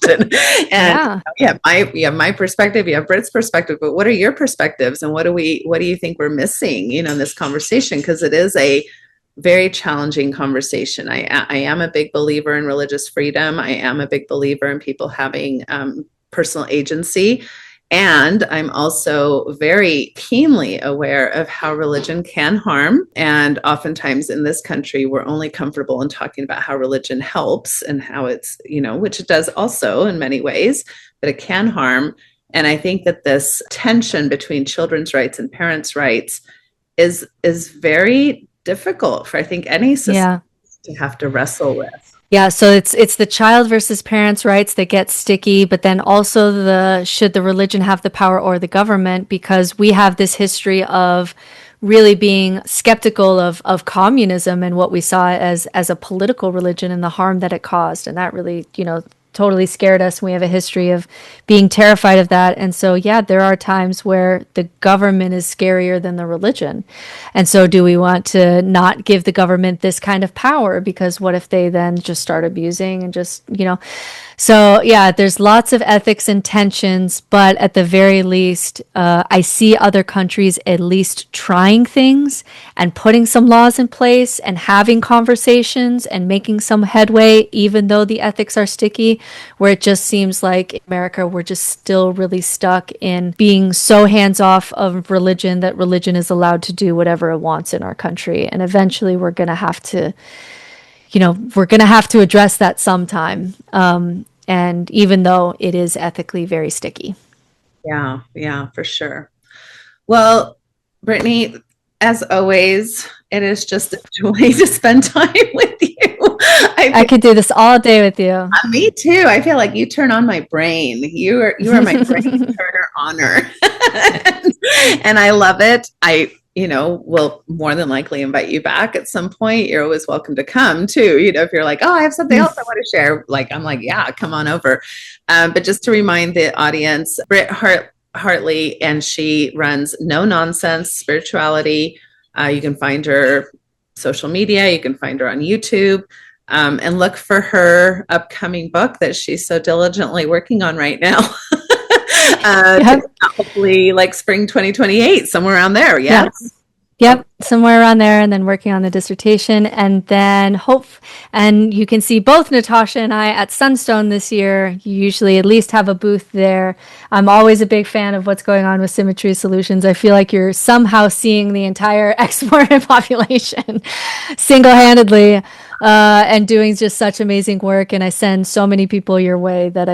And you have my perspective, you have Britt's perspective, but what are your perspectives? And what do you think we're missing, in this conversation? Because it is a very challenging conversation. I am a big believer in religious freedom. I am a big believer in people having personal agency. And I'm also very keenly aware of how religion can harm. And oftentimes in this country, we're only comfortable in talking about how religion helps and how it's, which it does also in many ways, but it can harm. And I think that this tension between children's rights and parents' rights is very difficult for, I think, any system to have to wrestle with. Yeah, so it's the child versus parents' rights that gets sticky, but then also should the religion have the power or the government, because we have this history of really being skeptical of communism and what we saw as a political religion and the harm that it caused. And that really, totally scared us. We have a history of being terrified of that. And so, there are times where the government is scarier than the religion. And so do we want to not give the government this kind of power? Because what if they then just start abusing and just, So, there's lots of ethics and tensions, but at the very least, I see other countries at least trying things and putting some laws in place and having conversations and making some headway, even though the ethics are sticky, where it just seems like in America, we're just still really stuck in being so hands off of religion that religion is allowed to do whatever it wants in our country. And eventually we're going to have to address that sometime. And even though it is ethically very sticky. Yeah, for sure. Well, Brittney, as always, it is just a joy to spend time with you. I could do this all day with you. Me too. I feel like you turn on my brain. You are my brain turner honor. And I love it. We'll more than likely invite you back at some point. You're always welcome to come too. If you're like, oh, I have something else I want to share. I'm like, yeah, come on over. But just to remind the audience, Brittney Hartley, and she runs No Nonsense Spirituality. You can find her social media. You can find her on YouTube. And look for her upcoming book that she's so diligently working on right now. Hopefully spring 2028, somewhere around there. Yes. Yep, somewhere around there, and then working on the dissertation, and then and you can see both Natasha and I at Sunstone this year. You usually at least have a booth there. I'm always a big fan of what's going on with Symmetry Solutions. I feel like you're somehow seeing the entire explorative population single-handedly, and doing just such amazing work. And I send so many people your way that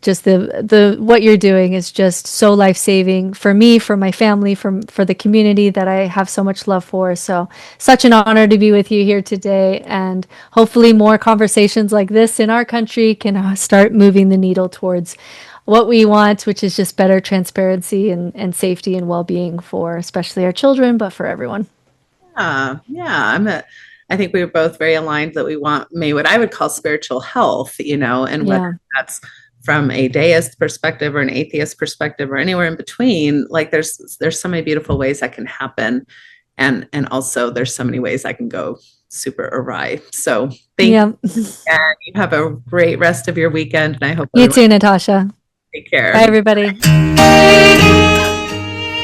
the what you're doing is just so life-saving for me, for my family, for the community that I have so much love for. So such an honor to be with you here today, and hopefully more conversations like this in our country can start moving the needle towards what we want, which is just better transparency and safety and well-being for especially our children, but for everyone. I think we were both very aligned that we want what I would call spiritual health, and whether that's from a deist perspective or an atheist perspective or anywhere in between, there's so many beautiful ways that can happen. And also there's so many ways that can go super awry. So thank you. And you have a great rest of your weekend. And I hope you too, Natasha. Take care. Bye, everybody.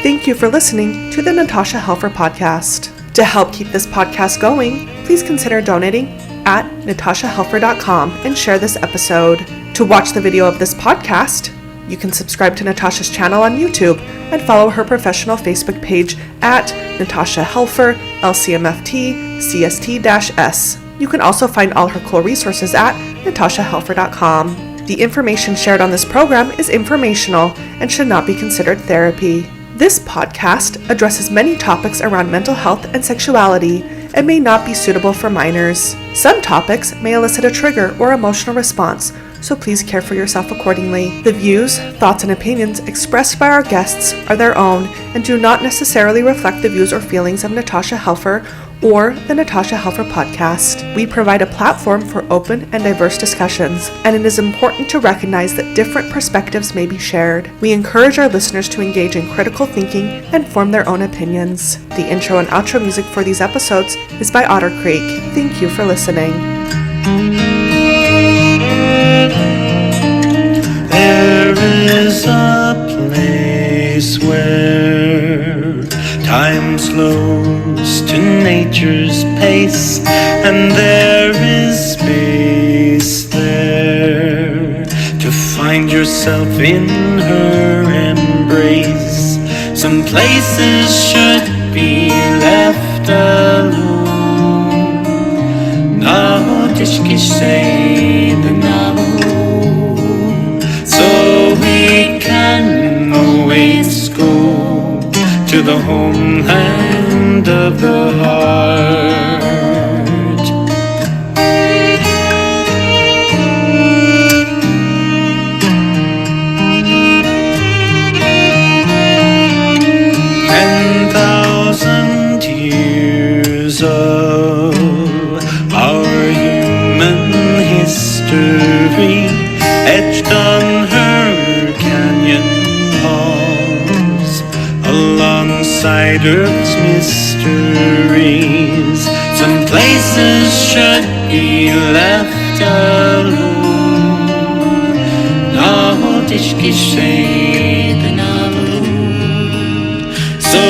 Thank you for listening to the Natasha Helfer Podcast. To help keep this podcast going, please consider donating at natashahelfer.com and share this episode. To watch the video of this podcast, you can subscribe to Natasha's channel on YouTube and follow her professional Facebook page at Natasha Helfer, LCMFT, CST-S. You can also find all her cool resources at natashahelfer.com. The information shared on this program is informational and should not be considered therapy. This podcast addresses many topics around mental health and sexuality and may not be suitable for minors. Some topics may elicit a trigger or emotional response, so please care for yourself accordingly. The views, thoughts, and opinions expressed by our guests are their own and do not necessarily reflect the views or feelings of Natasha Helfer or the Natasha Helfer Podcast. We provide a platform for open and diverse discussions, and it is important to recognize that different perspectives may be shared. We encourage our listeners to engage in critical thinking and form their own opinions. The intro and outro music for these episodes is by Otter Creek. Thank you for listening. There is a place where time slows to nature's pace, and there is space there to find yourself in her embrace. Some places should be left alone. Now say the so we can always go to the homeland of the heart. 10,000 years of our human history etched on her canyon walls, alongside Earth's mysteries. Some places should be left alone. So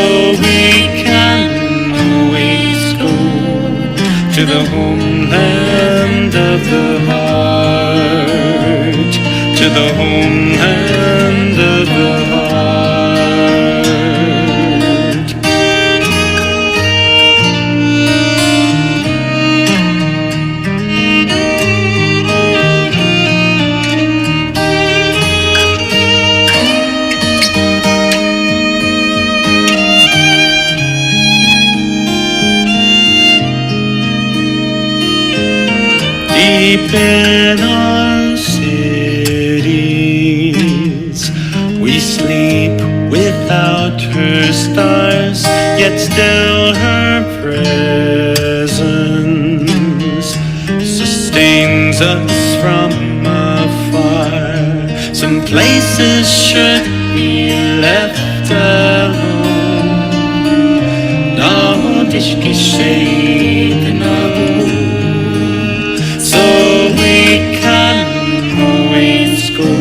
we can always go to the homeland of the heart, to the homeland of the heart. Deep in our cities, we sleep without her stars, yet still her presence sustains us from afar. Some places should be left alone. No tishki so we can always go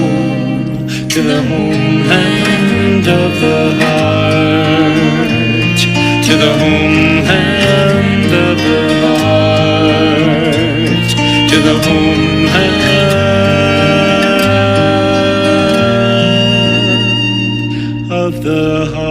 to the homeland of the heart, to the homeland of the heart, to the homeland of the heart.